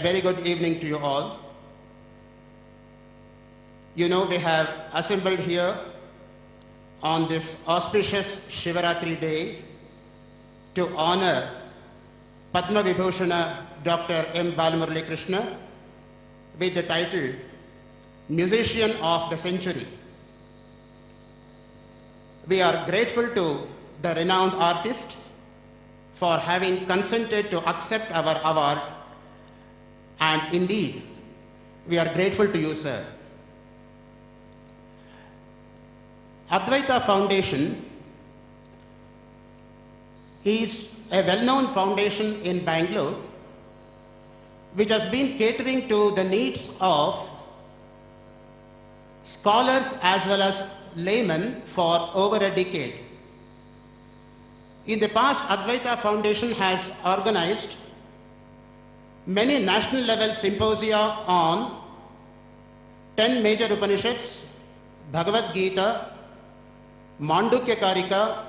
very good evening to you all. You know, we have assembled here on this auspicious Shivaratri day to honor Padma Vibhushana Dr. M. Balamurali Krishna with the title Musician of the Century. We are grateful to the renowned artist for having consented to accept our award, and indeed, we are grateful to you, sir. Advaita Foundation is a well-known foundation in Bangalore which has been catering to the needs of scholars as well as laymen for over a decade. In the past, Advaita Foundation has organized many national level symposia on 10 major Upanishads, Bhagavad Gita, Mandukya Karika,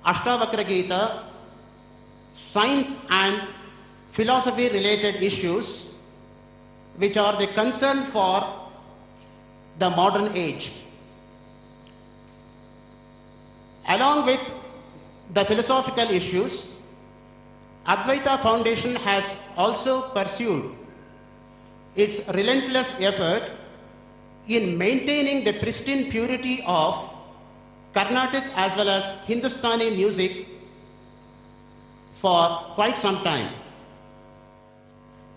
Ashtavakra Gita, science and philosophy related issues which are the concern for the modern age. Along with the philosophical issues, Advaita Foundation has also pursued its relentless effort in maintaining the pristine purity of Carnatic as well as Hindustani music for quite some time.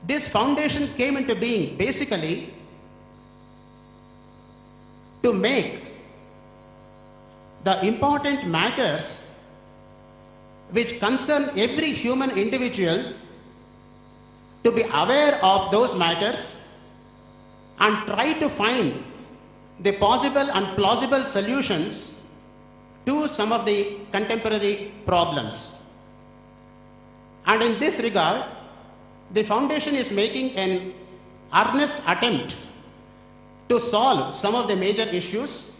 This foundation came into being basically to make the important matters which concern every human individual to be aware of those matters and try to find the possible and plausible solutions to some of the contemporary problems. And in this regard, the foundation is making an earnest attempt to solve some of the major issues.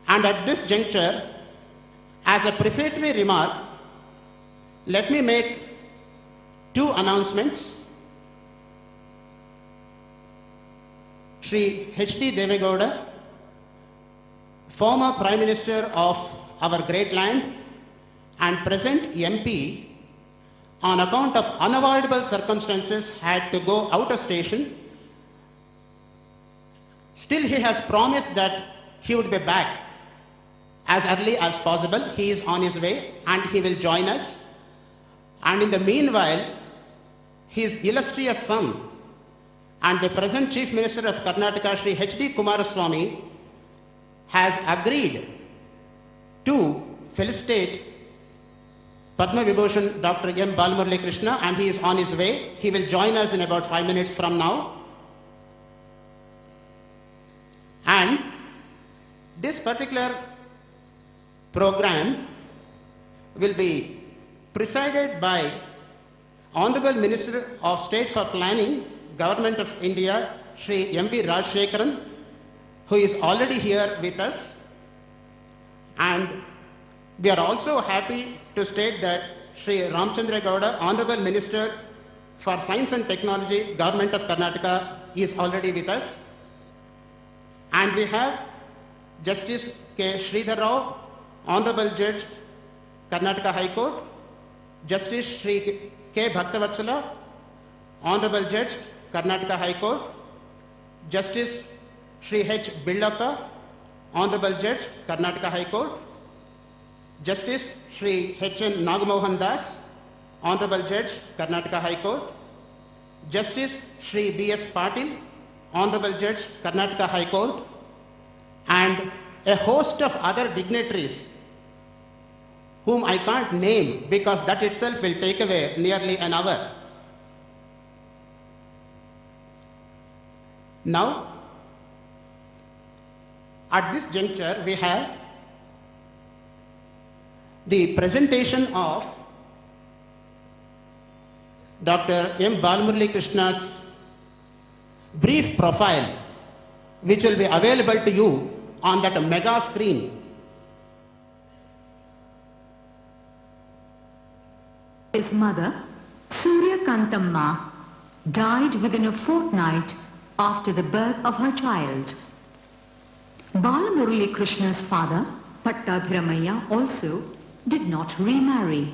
And at this juncture, as a prefatory remark, let me make two announcements. Shri H.D. Devegowda, former Prime Minister of our great land and present MP, on account of unavoidable circumstances had to go out of station. Still, he has promised that he would be back as early as possible. He is on his way and he will join us. And in the meanwhile, his illustrious son and the present Chief Minister of Karnataka, Shri H.D. Kumaraswamy, has agreed to felicitate Padma Vibhushan Dr. M. Balamurali Krishna, and he is on his way. He will join us in about 5 minutes from now. And this particular program will be presided by Honorable Minister of State for Planning, Government of India, Shri M.V. Rajshekaran, who is already here with us. And we are also happy to state that Shri Ramchandra Gowda, Honorable Minister for Science and Technology, Government of Karnataka, is already with us. And we have Justice K. Sridhar Rao, Honorable Judge, Karnataka High Court, Justice Shri K. Bhaktavatsala, Honorable Judge, Karnataka High Court, Justice Shri H. Billappa, Honorable Judge, Karnataka High Court, Justice Shri H.N. Nagamohan Das, Honorable Judge, Karnataka High Court, Justice Shri B.S. Patil, Honorable Judge, Karnataka High Court, and a host of other dignitaries whom I can't name because that itself will take away nearly an hour. Now, at this juncture, we have the presentation of Dr. M. Balamurali Krishna's brief profile, which will be available to you on that mega screen. His mother, Surya Kantamma died within a fortnight after the birth of her child. Balamurali Krishna's father, Pattabhiramayya, also did not remarry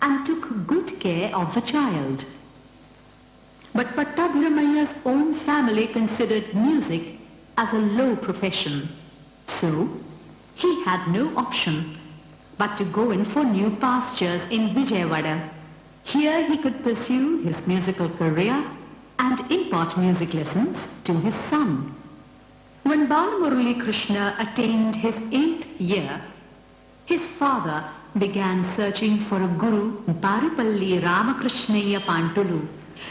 and took good care of the child. But Pattabhiramayya's own family considered music as a low profession, so he had no option but to go in for new pastures in Vijayawada. Here he could pursue his musical career and impart music lessons to his son. When Balamurali Krishna attained his 8th year, his father began searching for a guru, Parupalli Ramakrishnaya Pantulu,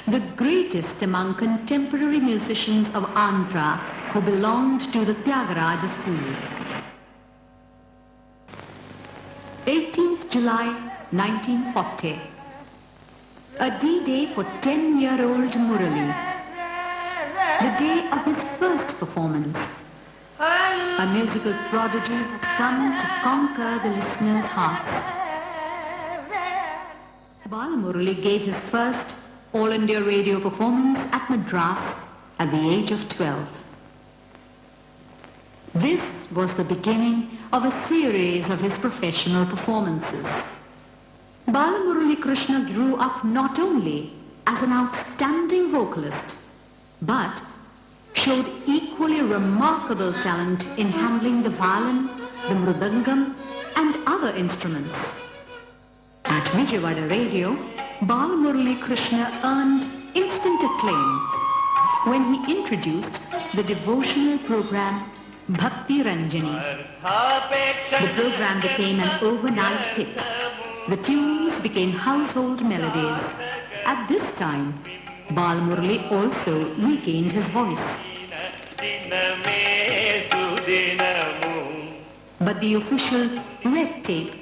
the greatest among contemporary musicians of Andhra who belonged to the Tyagaraja school. 18th July 1940. A D-Day for 10-year-old Murali. The day of his first performance. A musical prodigy had come to conquer the listeners' hearts. Balamurali gave his first All India Radio performance at Madras at the age of 12. This was the beginning of a series of his professional performances. Balamurali Krishna grew up not only as an outstanding vocalist, but showed equally remarkable talent in handling the violin, the mridangam, and other instruments. At Vijayawada Radio, Balamurali Krishna earned instant acclaim when he introduced the devotional program Bhakti Ranjani. The program became an overnight hit. The tunes became household melodies. At this time, Balamurali also regained his voice. But the official red tape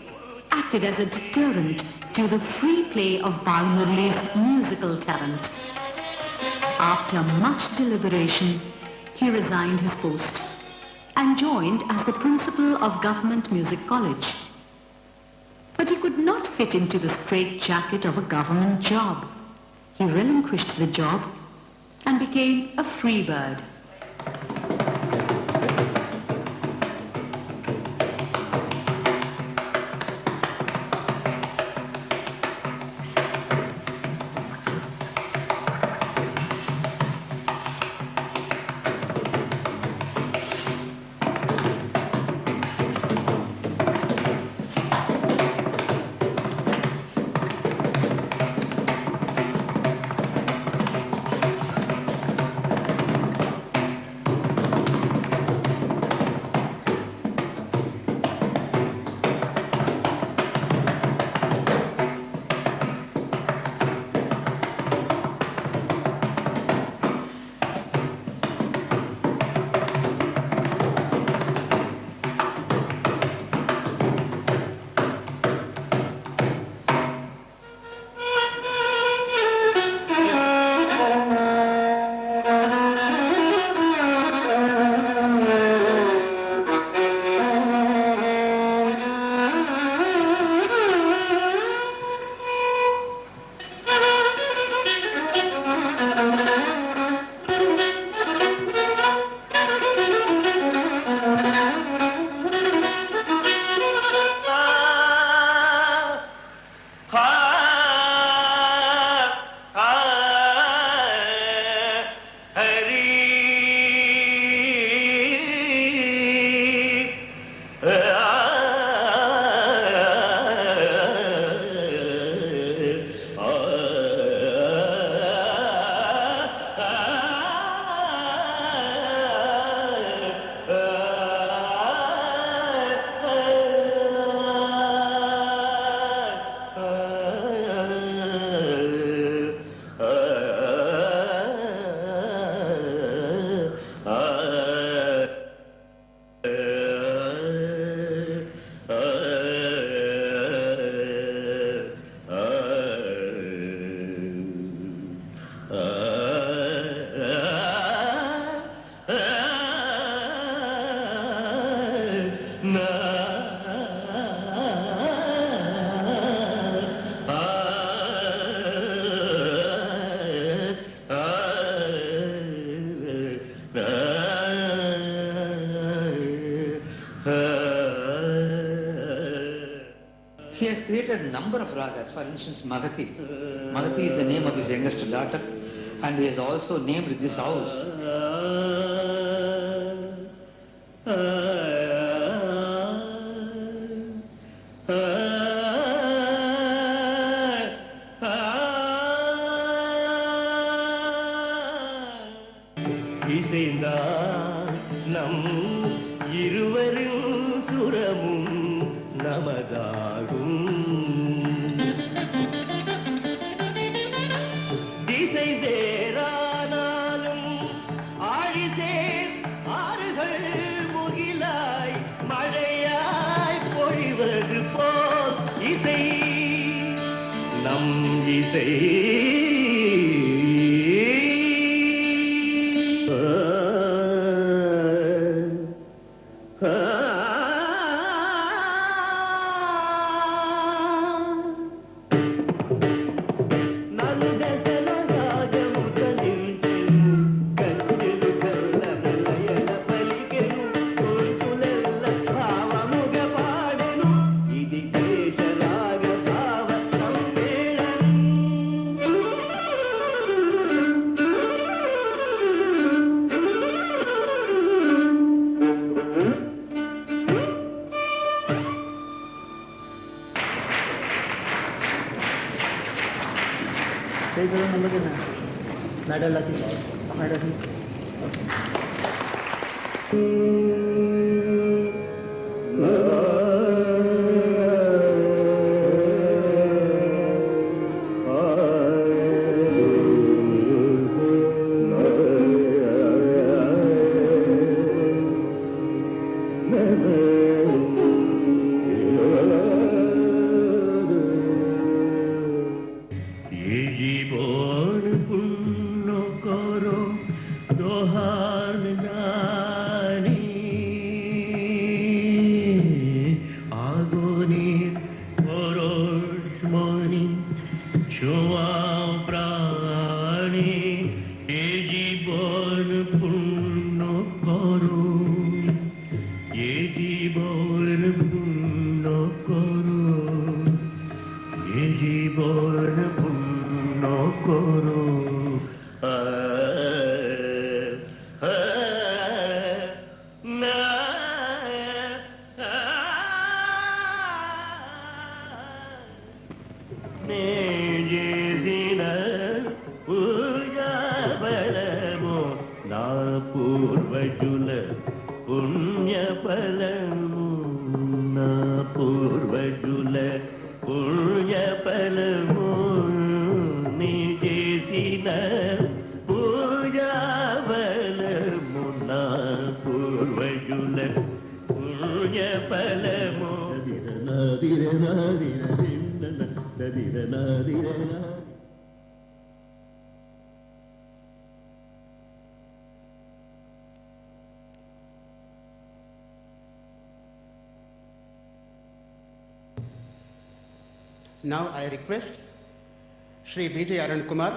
acted as a deterrent to the free play of Balamurali's musical talent. After much deliberation, he resigned his post and joined as the principal of Government Music College. But he could not fit into the straitjacket of a government job. He relinquished the job and became a free bird. has created a number of ragas. For instance, Magathi. Magathi is the name of his youngest daughter, and he has also named this house. இசைந்தான் நம் இருவரும் சுரமும் நமதாகும். திசை வேறானாலும் ஆழிசேர் ஆறுகள் முகிலாய் மழையாய் பொழிவது போல் இசை நம் இசை. Now I request Shri B.J. Arun Kumar,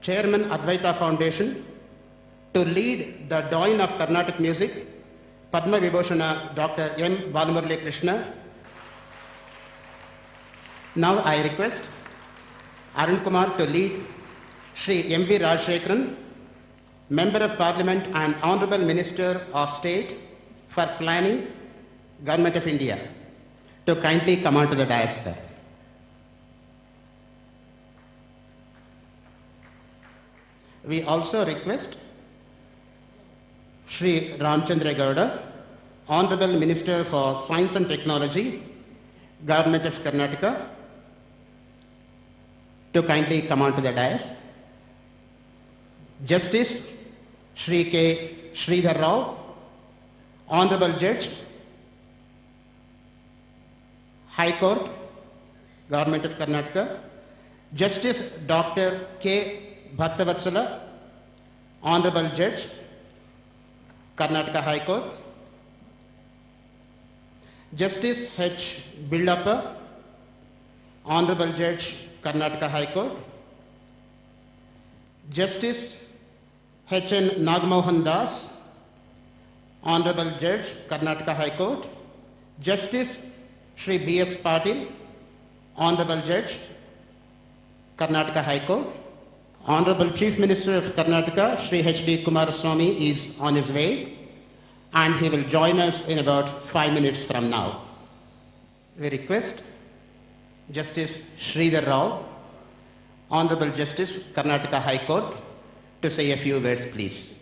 Chairman Advaita Foundation, to lead the Doyen of Carnatic Music, Padma Vibhushana Dr. M. Balamurali Krishna. Now I request Arun Kumar to lead Shri M.V. Rajshekharan, Member of Parliament and Honorable Minister of State for Planning, Government of India, to kindly come on to the dais, sir. We also request Shri Ramchandra Gowda, Honorable Minister for Science and Technology, Government of Karnataka, to kindly come on to the dais. Justice Shri K. Sridhar Rao, Honorable Judge, High Court, Government of Karnataka. Justice Dr. K. Bhattavatsala, Honorable Judge, Karnataka High Court. Justice H. Billappa, Honorable Judge, Karnataka High Court. Justice H.N. Nagmohan Das, Honorable Judge, Karnataka High Court. Justice Shri B.S. Patil, Honorable Judge, Karnataka High Court, Honorable Chief Minister of Karnataka, Sri H.D. Kumaraswamy is on his way, and he will join us in about 5 minutes from now. We request Justice Sridhar Rao, Honorable Justice, Karnataka High Court, to say a few words, please.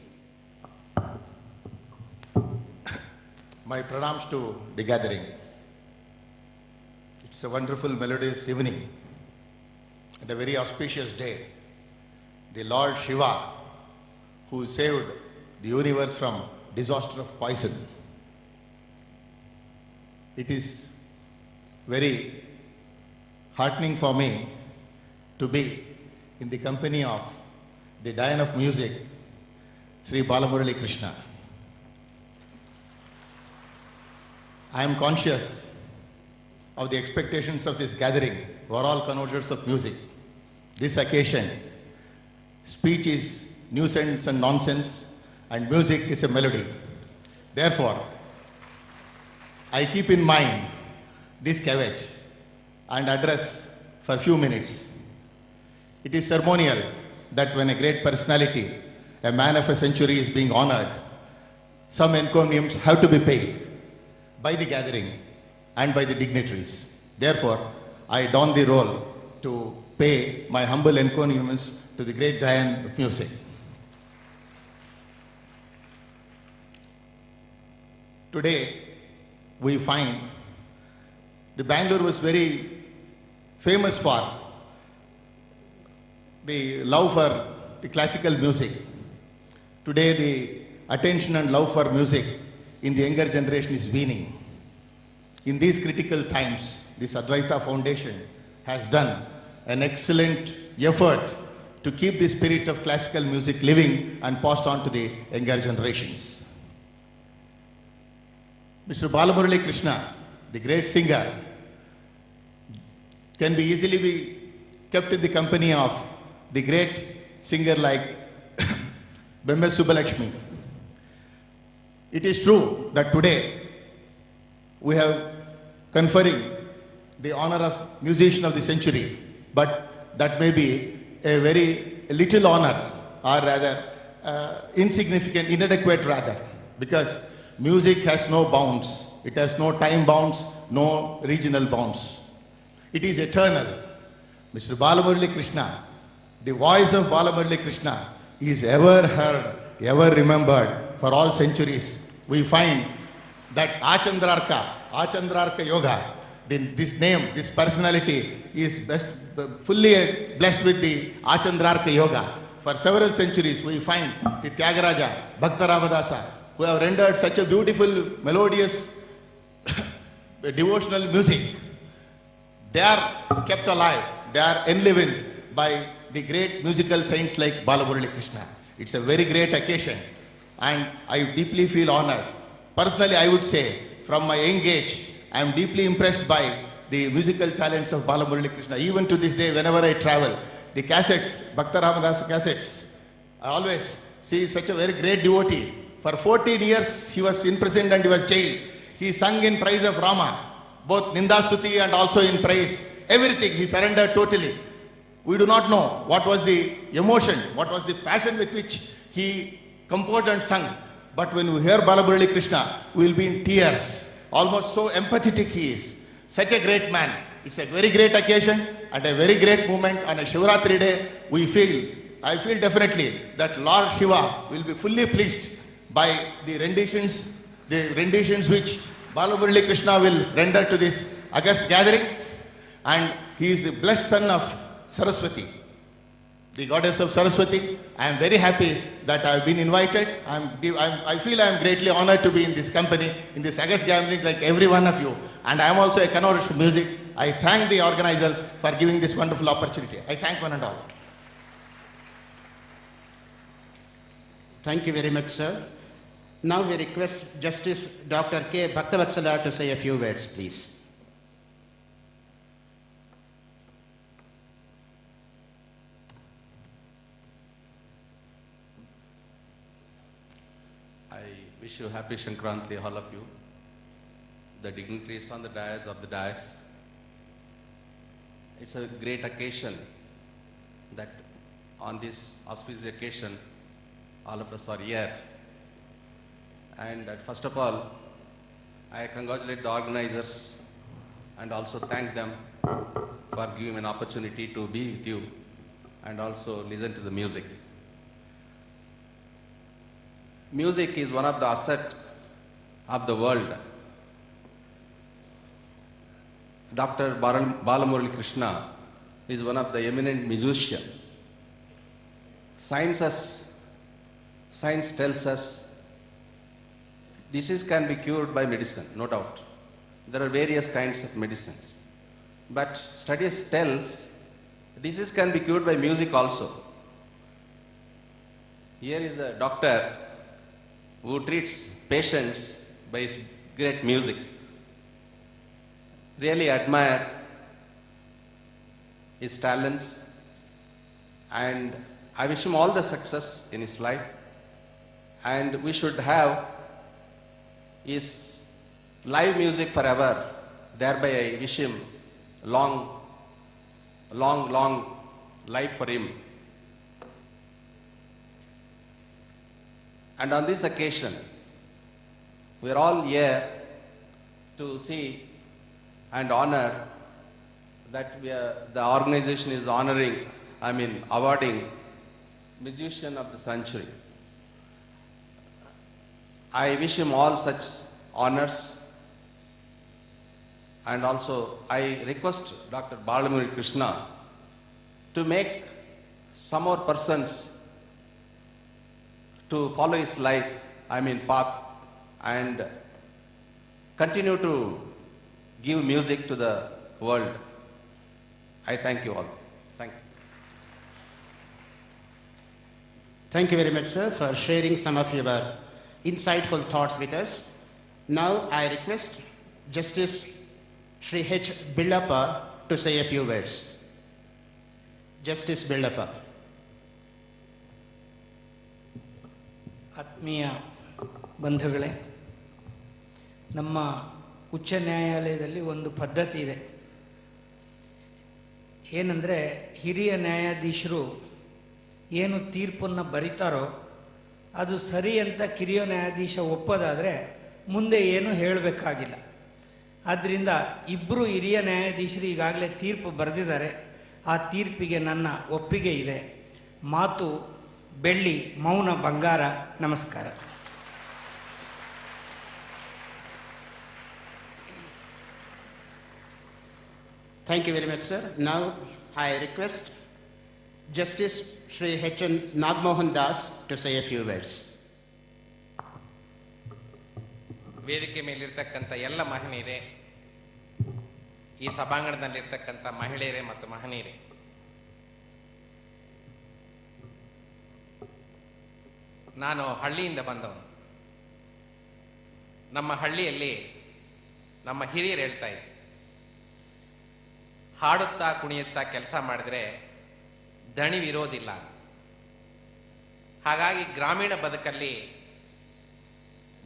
My pranams to the gathering. It's a wonderful, melodious evening and a very auspicious day. The Lord Shiva, who saved the universe from disaster of poison. It is very heartening for me to be in the company of the Dian of Music, Sri Balamurali Krishna. I am conscious of the expectations of this gathering, who are all connoisseurs of music. This occasion, speech is nuisance and nonsense, and music is a melody. Therefore, I keep in mind this caveat and address for a few minutes. It is ceremonial that when a great personality, a man of a century, is being honored, some encomiums have to be paid by the gathering and by the dignitaries. Therefore, I don the role to pay my humble encomiums to the great Dian of music. Today, we find the Bangalore was very famous for the love for the classical music. Today, the attention and love for music in the younger generation is waning. In these critical times, this Advaita Foundation has done an excellent effort to keep the spirit of classical music living and passed on to the younger generations. Mr. Balamurali Krishna, the great singer, can be easily be kept in the company of the great singer like Bembe Subbalakshmi. It is true that today we have conferring the honor of musician of the century, but that may be a very little honor, or rather insignificant, inadequate rather, because music has no bounds. It has no time bounds, no regional bounds. It is eternal. Mr. Balamurali Krishna, the voice of Balamurali Krishna is ever heard, ever remembered for all centuries. We find that Achandrarka Yoga, this name, this personality is fully blessed with the Achandrarka Yoga. For several centuries, we find the Tyagaraja, Bhakta Ramadasa, who have rendered such a beautiful, melodious, devotional music. They are kept alive, they are enlivened by the great musical saints like Balamurali Krishna. It's a very great occasion, and I deeply feel honored. Personally, I would say, from my young age, I am deeply impressed by the musical talents of Balamurali Krishna. Even to this day, whenever I travel, the cassettes, Bhakta Ramadasa cassettes, I always see such a very great devotee. For 14 years, he was imprisoned and he was jailed. He sung in praise of Rama, both Nindastuti and also in praise. Everything, he surrendered totally. We do not know what was the emotion, what was the passion with which he composed and sung. But when we hear Balamurali Krishna, we will be in tears. Almost so empathetic he is. Such a great man. It's a very great occasion and a very great moment on a Shivratri day. I feel definitely that Lord Shiva will be fully pleased by the renditions which Balamurali Krishna will render to this august gathering. And he is the blessed son of Saraswati, the goddess of Saraswati. I am very happy that I have been invited. I feel I am greatly honored to be in this company, in this august gathering like every one of you. And I am also a connoisseur of music. I thank the organizers for giving this wonderful opportunity. I thank one and all. Thank you very much, sir. Now we request Justice Dr. K. Bhaktavatsala to say a few words, please. I wish you happy Shankranti, all of you, the dignitaries on the dais, it's a great occasion that on this auspicious occasion, all of us are here. And first of all, I congratulate the organizers and also thank them for giving an opportunity to be with you and also listen to the music. Music is one of the assets of the world. Dr. Balamurali Krishna is one of the eminent musicians. Science tells us disease can be cured by medicine, no doubt. There are various kinds of medicines. But studies tells disease can be cured by music also. Here is a doctor who treats patients by his great music. Really admire his talents, and I wish him all the success in his life, and we should have his live music forever. Thereby I wish him long life for him. And on this occasion, we are all here to see and honor that the organization is awarding Musician of the Century. I wish him all such honors, and also I request Dr. Balamurali Krishna to make some more persons to follow his life, path, and continue to give music to the world. I thank you all. Thank you. Thank you very much, sir, for sharing some of your insightful thoughts with us. Now I request Justice Shri H. Billappa to say a few words. Justice Billappa. ಆತ್ಮೀಯ ಬಂಧುಗಳೇ, ನಮ್ಮ ಉಚ್ಚ ನ್ಯಾಯಾಲಯದಲ್ಲಿ ಒಂದು ಪದ್ಧತಿ ಇದೆ. ಏನಂದರೆ, ಹಿರಿಯ ನ್ಯಾಯಾಧೀಶರು ಏನು ತೀರ್ಪನ್ನು ಬರೀತಾರೋ ಅದು ಸರಿ ಅಂತ ಕಿರಿಯ ನ್ಯಾಯಾಧೀಶ ಒಪ್ಪೋದಾದರೆ ಮುಂದೆ ಏನು ಹೇಳಬೇಕಾಗಿಲ್ಲ. ಆದ್ದರಿಂದ ಇಬ್ಬರು ಹಿರಿಯ ನ್ಯಾಯಾಧೀಶರು ಈಗಾಗಲೇ ತೀರ್ಪು ಬರೆದಿದ್ದಾರೆ. ಆ ತೀರ್ಪಿಗೆ ನನ್ನ ಒಪ್ಪಿಗೆ ಇದೆ. ಮಾತು ಬೆಳ್ಳಿ, ಮೌನ ಬಂಗಾರ. ನಮಸ್ಕಾರ. Thank you very much, sir. Now I request Justice Shri H.N. Nagmohan Das to say a few words. ವೇದಿಕೆ ಮೇಲಿರ್ತಕ್ಕಂಥ ಎಲ್ಲ ಮಹನೀಯರೇ, ಈ ಸಭಾಂಗಣದಲ್ಲಿರ್ತಕ್ಕಂಥ ಮಹಿಳೆಯರೇ ಮತ್ತು ಮಹನೀಯರೇ, ನಾನು ಹಳ್ಳಿಯಿಂದ ಬಂದವನು. ನಮ್ಮ ಹಳ್ಳಿಯಲ್ಲಿ ನಮ್ಮ ಹಿರಿಯರು ಹೇಳ್ತಾ ಇದ್ರು, ಹಾಡುತ್ತಾ ಕುಣಿಯುತ್ತಾ ಕೆಲಸ ಮಾಡಿದ್ರೆ ದಣಿವಿರೋದಿಲ್ಲ. ಹಾಗಾಗಿ ಗ್ರಾಮೀಣ ಬದುಕಲ್ಲಿ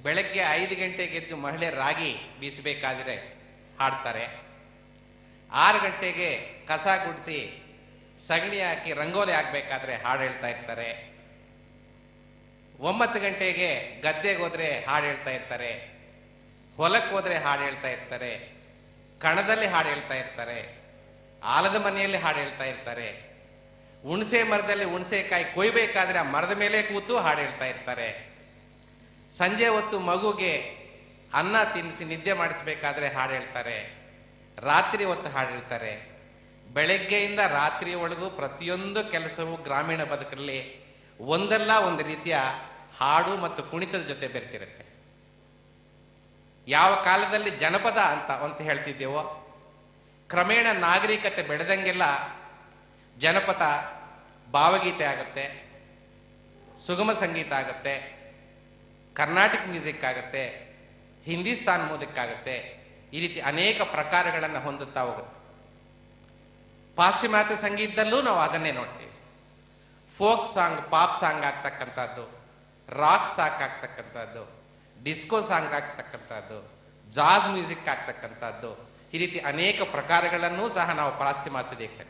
ಬೆಳಗ್ಗೆ 5 ಗಂಟೆಗೆ ಎದ್ದು ಮಹಿಳೆಯರು ರಾಗಿ ಬೀಸಬೇಕಾದ್ರೆ ಹಾಡ್ತಾರೆ. 6 ಗಂಟೆಗೆ ಕಸ ಗುಡಿಸಿ ಸಗಣಿ ಹಾಕಿ ರಂಗೋಲಿ ಹಾಕಬೇಕಾದ್ರೆ ಹಾಡು ಹೇಳ್ತಾ ಇರ್ತಾರೆ. 9 ಗಂಟೆಗೆ ಗದ್ದೆಗೆ ಹೋದ್ರೆ ಹಾಡು ಹೇಳ್ತಾ ಇರ್ತಾರೆ. ಹೊಲಕ್ಕೆ ಹೋದ್ರೆ ಹಾಡು ಹೇಳ್ತಾ ಇರ್ತಾರೆ. ಕಣದಲ್ಲಿ ಹಾಡು ಹೇಳ್ತಾ ಇರ್ತಾರೆ. ಆಲದ ಮನೆಯಲ್ಲಿ ಹಾಡು ಹೇಳ್ತಾ ಇರ್ತಾರೆ. ಹುಣಸೆ ಮರದಲ್ಲಿ ಹುಣಸೆಕಾಯಿ ಕೊಯ್ಬೇಕಾದ್ರೆ ಆ ಮರದ ಮೇಲೆ ಕೂತು ಹಾಡು ಹೇಳ್ತಾ ಇರ್ತಾರೆ. ಸಂಜೆ ಹೊತ್ತು ಮಗುಗೆ ಅನ್ನ ತಿನ್ನಿಸಿ ನಿದ್ದೆ ಮಾಡಿಸ್ಬೇಕಾದ್ರೆ ಹಾಡು ಹೇಳ್ತಾರೆ. ರಾತ್ರಿ ಹೊತ್ತು ಹಾಡು ಹೇಳ್ತಾರೆ. ಬೆಳಗ್ಗೆಯಿಂದ ರಾತ್ರಿಯವರೆಗೂ ಪ್ರತಿಯೊಂದು ಕೆಲಸವೂ ಗ್ರಾಮೀಣ ಬದುಕಲ್ಲಿ ಒಂದಲ್ಲ ಒಂದು ರೀತಿಯ ಹಾಡು ಮತ್ತು ಕುಣಿತದ ಜೊತೆ ಬೆರೆತಿರುತ್ತೆ. ಯಾವ ಕಾಲದಲ್ಲಿ ಜನಪದ ಅಂತ ಹೇಳ್ತಿದ್ದೇವೋ, ಕ್ರಮೇಣ ನಾಗರಿಕತೆ ಬೆಳೆದಂಗೆಲ್ಲ ಜನಪದ ಭಾವಗೀತೆ ಆಗುತ್ತೆ, ಸುಗಮ ಸಂಗೀತ ಆಗುತ್ತೆ, ಕರ್ನಾಟಿಕ್ ಮ್ಯೂಸಿಕ್ ಆಗುತ್ತೆ, ಹಿಂದೂಸ್ತಾನ್ ಮ್ಯೂಸಿಕ್ ಆಗುತ್ತೆ. ಈ ರೀತಿ ಅನೇಕ ಪ್ರಕಾರಗಳನ್ನು ಹೊಂದುತ್ತಾ ಹೋಗುತ್ತೆ. ಪಾಶ್ಚಿಮಾತ್ಯ ಸಂಗೀತದಲ್ಲೂ ನಾವು ಅದನ್ನೇ ನೋಡ್ತೀವಿ. ಫೋಕ್ ಸಾಂಗ್, ಪಾಪ್ ಸಾಂಗ್ ಆಗ್ತಕ್ಕಂಥದ್ದು, ರಾಕ್ ಸಾಂಗ್ ಆಗ್ತಕ್ಕಂಥದ್ದು, ಡಿಸ್ಕೋ ಸಾಂಗ್ ಆಗ್ತಕ್ಕಂಥದ್ದು, ಜಾಜ್ ಮ್ಯೂಸಿಕ್ ಆಗ್ತಕ್ಕಂಥದ್ದು, ಈ ರೀತಿ ಅನೇಕ ಪ್ರಕಾರಗಳನ್ನೂ ಸಹ ನಾವು ಪ್ರಾಸ್ತಿ ಮಾಡ್ತಿದ್ದೇವೆ.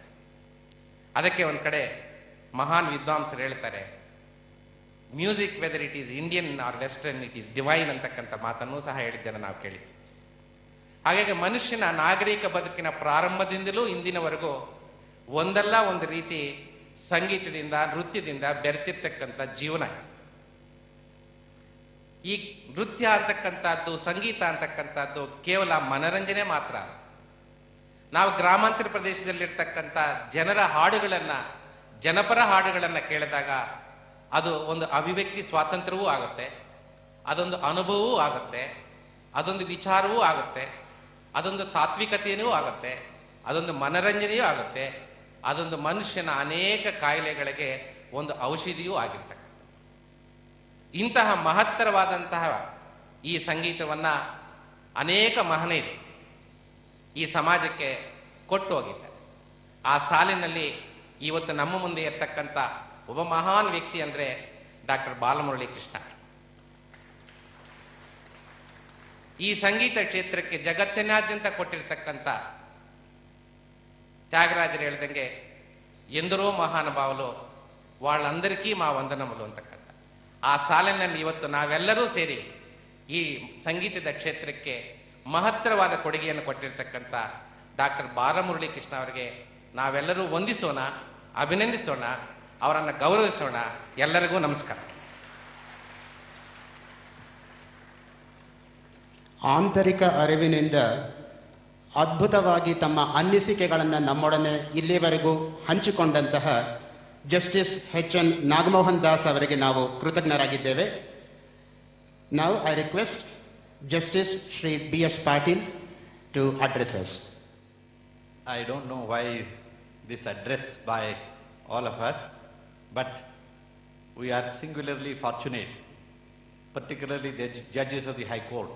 ಅದಕ್ಕೆ ಒಂದು ಕಡೆ ಮಹಾನ್ ವಿದ್ವಾಂಸರು ಹೇಳ್ತಾರೆ, music whether it is Indian or western it is divine ಅಂತಕ್ಕಂಥ ಮಾತನ್ನೂ ಸಹ ಹೇಳಿದ್ದೇನೆ ನಾವು ಕೇಳಿದ್ವಿ. ಹಾಗಾಗಿ ಮನುಷ್ಯನ ನಾಗರಿಕ ಬದುಕಿನ ಪ್ರಾರಂಭದಿಂದಲೂ ಇಂದಿನವರೆಗೂ ಒಂದಲ್ಲ ಒಂದು ರೀತಿ ಸಂಗೀತದಿಂದ ನೃತ್ಯದಿಂದ ಬೆರೆತಿರ್ತಕ್ಕಂಥ ಜೀವನ. ಈ ನೃತ್ಯ ಅಂತಕ್ಕಂಥದ್ದು, ಸಂಗೀತ ಅಂತಕ್ಕಂಥದ್ದು ಕೇವಲ ಮನರಂಜನೆ ಮಾತ್ರ. ನಾವು ಗ್ರಾಮಾಂತರ ಪ್ರದೇಶದಲ್ಲಿರ್ತಕ್ಕಂಥ ಜನರ ಹಾಡುಗಳನ್ನು, ಜನಪರ ಹಾಡುಗಳನ್ನು ಕೇಳಿದಾಗ ಅದು ಒಂದು ಅಭಿವ್ಯಕ್ತಿ ಸ್ವಾತಂತ್ರ್ಯವೂ ಆಗುತ್ತೆ, ಅದೊಂದು ಅನುಭವವೂ ಆಗುತ್ತೆ, ಅದೊಂದು ವಿಚಾರವೂ ಆಗುತ್ತೆ, ಅದೊಂದು ತಾತ್ವಿಕತೆಯೂ ಆಗುತ್ತೆ, ಅದೊಂದು ಮನರಂಜನೆಯೂ ಆಗುತ್ತೆ, ಅದೊಂದು ಮನುಷ್ಯನ ಅನೇಕ ಕಾಯಿಲೆಗಳಿಗೆ ಒಂದು ಔಷಧಿಯೂ ಆಗಿರ್ತಕ್ಕಂಥ ಇಂತಹ ಮಹತ್ತರವಾದಂತಹ ಈ ಸಂಗೀತವನ್ನು ಅನೇಕ ಮಹನೀಯರು ಈ ಸಮಾಜಕ್ಕೆ ಕೊಟ್ಟು ಹೋಗಿದ್ದಾರೆ. ಆ ಸಾಲಿನಲ್ಲಿ ಇವತ್ತು ನಮ್ಮ ಮುಂದೆ ಇರ್ತಕ್ಕಂಥ ಒಬ್ಬ ಮಹಾನ್ ವ್ಯಕ್ತಿ ಅಂದರೆ ಡಾಕ್ಟರ್ ಬಾಲಮುರಳಿ ಕೃಷ್ಣ. ಈ ಸಂಗೀತ ಕ್ಷೇತ್ರಕ್ಕೆ ಜಗತ್ತಿನಾದ್ಯಂತ ಕೊಟ್ಟಿರ್ತಕ್ಕಂಥ త్యాగరాజరు ಹೇಳ್ದಂಗೆ ಎಂದರೋ ಮಹಾನುಭಾవులు వాళ్ళందరికీ మా వందనములు ಅಂತಕ್ಕಂಥ ಆ ಸಾಲಿನಲ್ಲಿ ಇವತ್ತು ನಾವೆಲ್ಲರೂ ಸೇರಿ ಈ ಸಂಗೀತದ ಕ್ಷೇತ್ರಕ್ಕೆ ಮಹತ್ತರವಾದ ಕೊಡುಗೆಯನ್ನು ಕೊಟ್ಟಿರ್ತಕ್ಕಂಥ ಡಾಕ್ಟರ್ ಬಾಲಮುರಳಿ ಕೃಷ್ಣ ಅವರಿಗೆ ನಾವೆಲ್ಲರೂ ವಂದಿಸೋಣ, ಅಭಿನಂದಿಸೋಣ, ಅವರನ್ನು ಗೌರವಿಸೋಣ. ಎಲ್ಲರಿಗೂ ನಮಸ್ಕಾರ. ಆಂತರಿಕ ಅರಿವಿನಿಂದ ಅದ್ಭುತವಾಗಿ ತಮ್ಮ ಅನಿಸಿಕೆಗಳನ್ನು ನಮ್ಮೊಡನೆ ಇಲ್ಲಿವರೆಗೂ ಹಂಚಿಕೊಂಡಂತಹ ಜಸ್ಟಿಸ್ ಎಚ್.ಎನ್. ನಾಗಮೋಹನ್ ದಾಸ್ ಅವರಿಗೆ ನಾವು ಕೃತಜ್ಞರಾಗಿದ್ದೇವೆ. Now I request justice Shri B.S. Patil to address us. I don't know why this address by all of us, but we are singularly fortunate, particularly the judges of the High Court,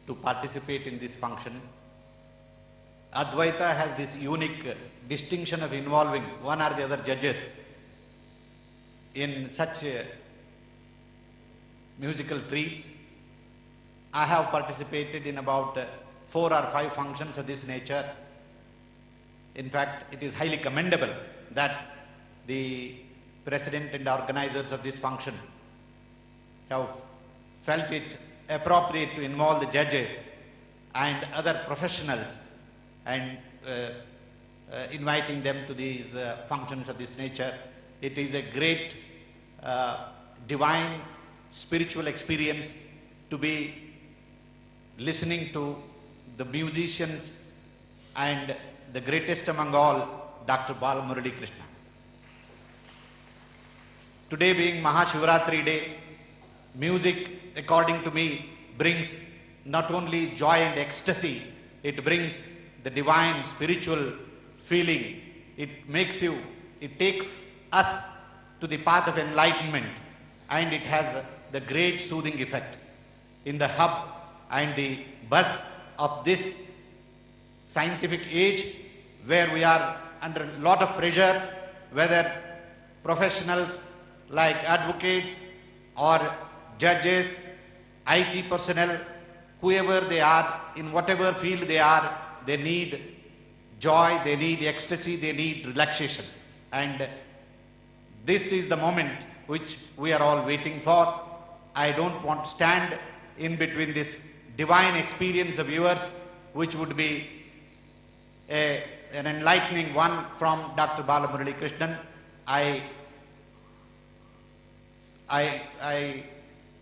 to participate in this function. Advaita has this unique distinction of involving one or the other judges in such musical treats. I have participated in about 4 or 5 functions of this nature. In fact, it is highly commendable that the president and organizers of this function have felt it appropriate to involve the judges and other professionals and inviting them to these functions of this nature. It is a great divine spiritual experience to be listening to the musicians and the greatest among all, Dr. Balamurali Krishna. Today being Mahashivratri Day, music, according to me, brings not only joy and ecstasy, it brings the divine spiritual feeling. It makes you, it takes us to the path of enlightenment, and it has the great soothing effect. In the hub and the buzz of this scientific age, where we are under a lot of pressure, whether professionals like advocates or judges, IT personnel, whoever they are, in whatever field they are, they need joy, they need ecstasy, they need relaxation. And this is the moment which we are all waiting for. I don't want to stand in between this divine experience of yours, which would be an enlightening one from Dr. Balamurali Krishnan. I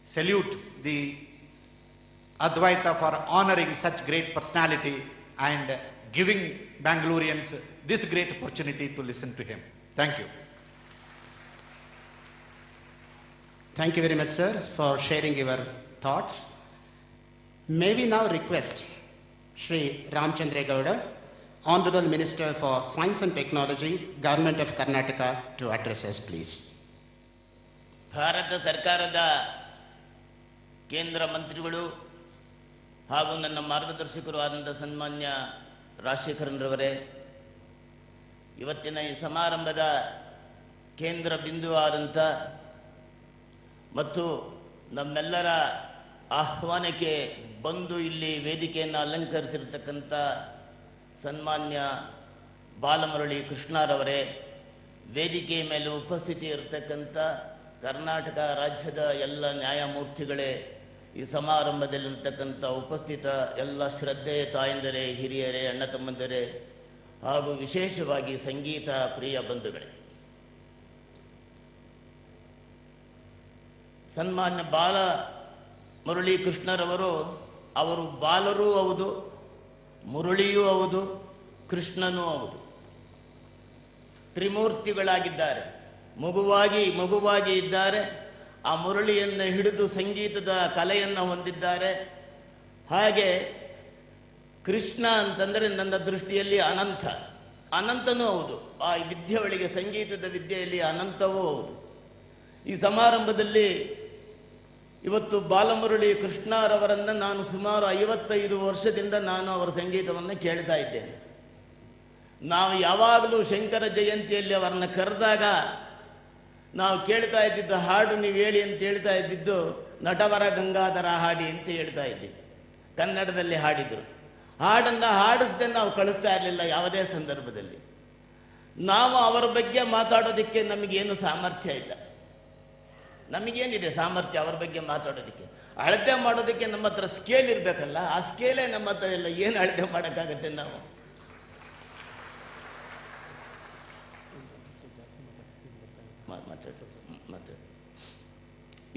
salute the Advaita for honoring such great personality and giving Bangaloreans this great opportunity to listen to him. Thank you. Thank you very much, sir, for sharing your thoughts. May we now request Shri Ramchandra Gowda, Honorable Minister for Science and Technology, Government of Karnataka, to address us, please. Bharat ಸರ್ಕಾರದ ಕೇಂದ್ರ ಮಂತ್ರಿಗಳು ಹಾಗೂ ನನ್ನ ಮಾರ್ಗದರ್ಶಕರು ಆದಂಥ ಸನ್ಮಾನ್ಯ ರಾಜಶೇಖರನ್ರವರೇ, ಇವತ್ತಿನ ಈ ಸಮಾರಂಭದ ಕೇಂದ್ರ ಬಿಂದು ಆದಂಥ ಮತ್ತು ನಮ್ಮೆಲ್ಲರ ಆಹ್ವಾನಕ್ಕೆ ಬಂದು ಇಲ್ಲಿ ವೇದಿಕೆಯನ್ನು ಅಲಂಕರಿಸಿರ್ತಕ್ಕಂಥ ಸನ್ಮಾನ್ಯ ಬಾಲಮುರಳಿ ಕೃಷ್ಣರವರೇ, ವೇದಿಕೆಯ ಮೇಲೆ ಉಪಸ್ಥಿತಿ ಇರತಕ್ಕಂಥ ಕರ್ನಾಟಕ ರಾಜ್ಯದ ಎಲ್ಲ ನ್ಯಾಯಮೂರ್ತಿಗಳೇ, ಈ ಸಮಾರಂಭದಲ್ಲಿರ್ತಕ್ಕಂಥ ಉಪಸ್ಥಿತ ಎಲ್ಲ ಶ್ರದ್ಧೆಯ ತಾಯಂದಿರೇ, ಹಿರಿಯರೇ, ಅಣ್ಣ ತಮ್ಮಂದಿರೇ ಹಾಗೂ ವಿಶೇಷವಾಗಿ ಸಂಗೀತ ಪ್ರಿಯ ಬಂಧುಗಳೇ, ಸನ್ಮಾನ್ಯ ಬಾಲ ಮುರಳಿ ಕೃಷ್ಣರವರು ಅವರು ಬಾಲರೂ ಹೌದು, ಮುರಳಿಯೂ ಹೌದು, ಕೃಷ್ಣನೂ ಹೌದು. ತ್ರಿಮೂರ್ತಿಗಳಾಗಿದ್ದಾರೆ. ಮಗುವಾಗಿ ಇದ್ದಾರೆ. ಆ ಮುರಳಿಯನ್ನು ಹಿಡಿದು ಸಂಗೀತದ ಕಲೆಯನ್ನು ಹೊಂದಿದ್ದಾರೆ. ಹಾಗೆ ಕೃಷ್ಣ ಅಂತಂದರೆ ನನ್ನ ದೃಷ್ಟಿಯಲ್ಲಿ ಅನಂತನೂ ಹೌದು. ಆ ವಿದ್ಯೆಯೊಳಗೆ, ಸಂಗೀತದ ವಿದ್ಯೆಯಲ್ಲಿ ಅನಂತವೂ ಹೌದು. ಈ ಸಮಾರಂಭದಲ್ಲಿ ಇವತ್ತು ಬಾಲಮುರಳಿ ಕೃಷ್ಣರವರನ್ನು ನಾನು ಸುಮಾರು 55 ವರ್ಷದಿಂದ ನಾನು ಅವರ ಸಂಗೀತವನ್ನು ಕೇಳ್ತಾ ಇದ್ದೇನೆ. ನಾವು ಯಾವಾಗಲೂ ಶಂಕರ ಜಯಂತಿಯಲ್ಲಿ ಅವರನ್ನು ಕರೆದಾಗ ನಾವು ಕೇಳ್ತಾ ಇದ್ದಿದ್ದು ಹಾಡು ನೀವು ಹೇಳಿ ಅಂತ ಹೇಳ್ತಾ ಇದ್ದಿದ್ದು ನಟವರ ಗಂಗಾಧರ ಹಾಡಿ ಅಂತ ಹೇಳ್ತಾ ಇದ್ದೀವಿ. ಕನ್ನಡದಲ್ಲಿ ಹಾಡಿದರು. ಹಾಡನ್ನು ಹಾಡಿಸದೆ ನಾವು ಕಳಿಸ್ತಾ ಇರಲಿಲ್ಲ ಯಾವುದೇ ಸಂದರ್ಭದಲ್ಲಿ. ನಾವು ಅವರ ಬಗ್ಗೆ ಮಾತಾಡೋದಕ್ಕೆ ನಮಗೇನು ಸಾಮರ್ಥ್ಯ ಇಲ್ಲ. ನಮಗೇನಿದೆ ಸಾಮರ್ಥ್ಯ ಅವರ ಬಗ್ಗೆ ಮಾತಾಡೋದಕ್ಕೆ? ಅಳತೆ ಮಾಡೋದಕ್ಕೆ ನಮ್ಮ ಹತ್ರ ಸ್ಕೇಲ್ ಇರಬೇಕಲ್ಲ, ಆ ಸ್ಕೇಲೇ ನಮ್ಮ ಹತ್ರ ಇಲ್ಲ. ಏನು ಅಳತೆ ಮಾಡೋಕ್ಕಾಗತ್ತೆ ನಾವು?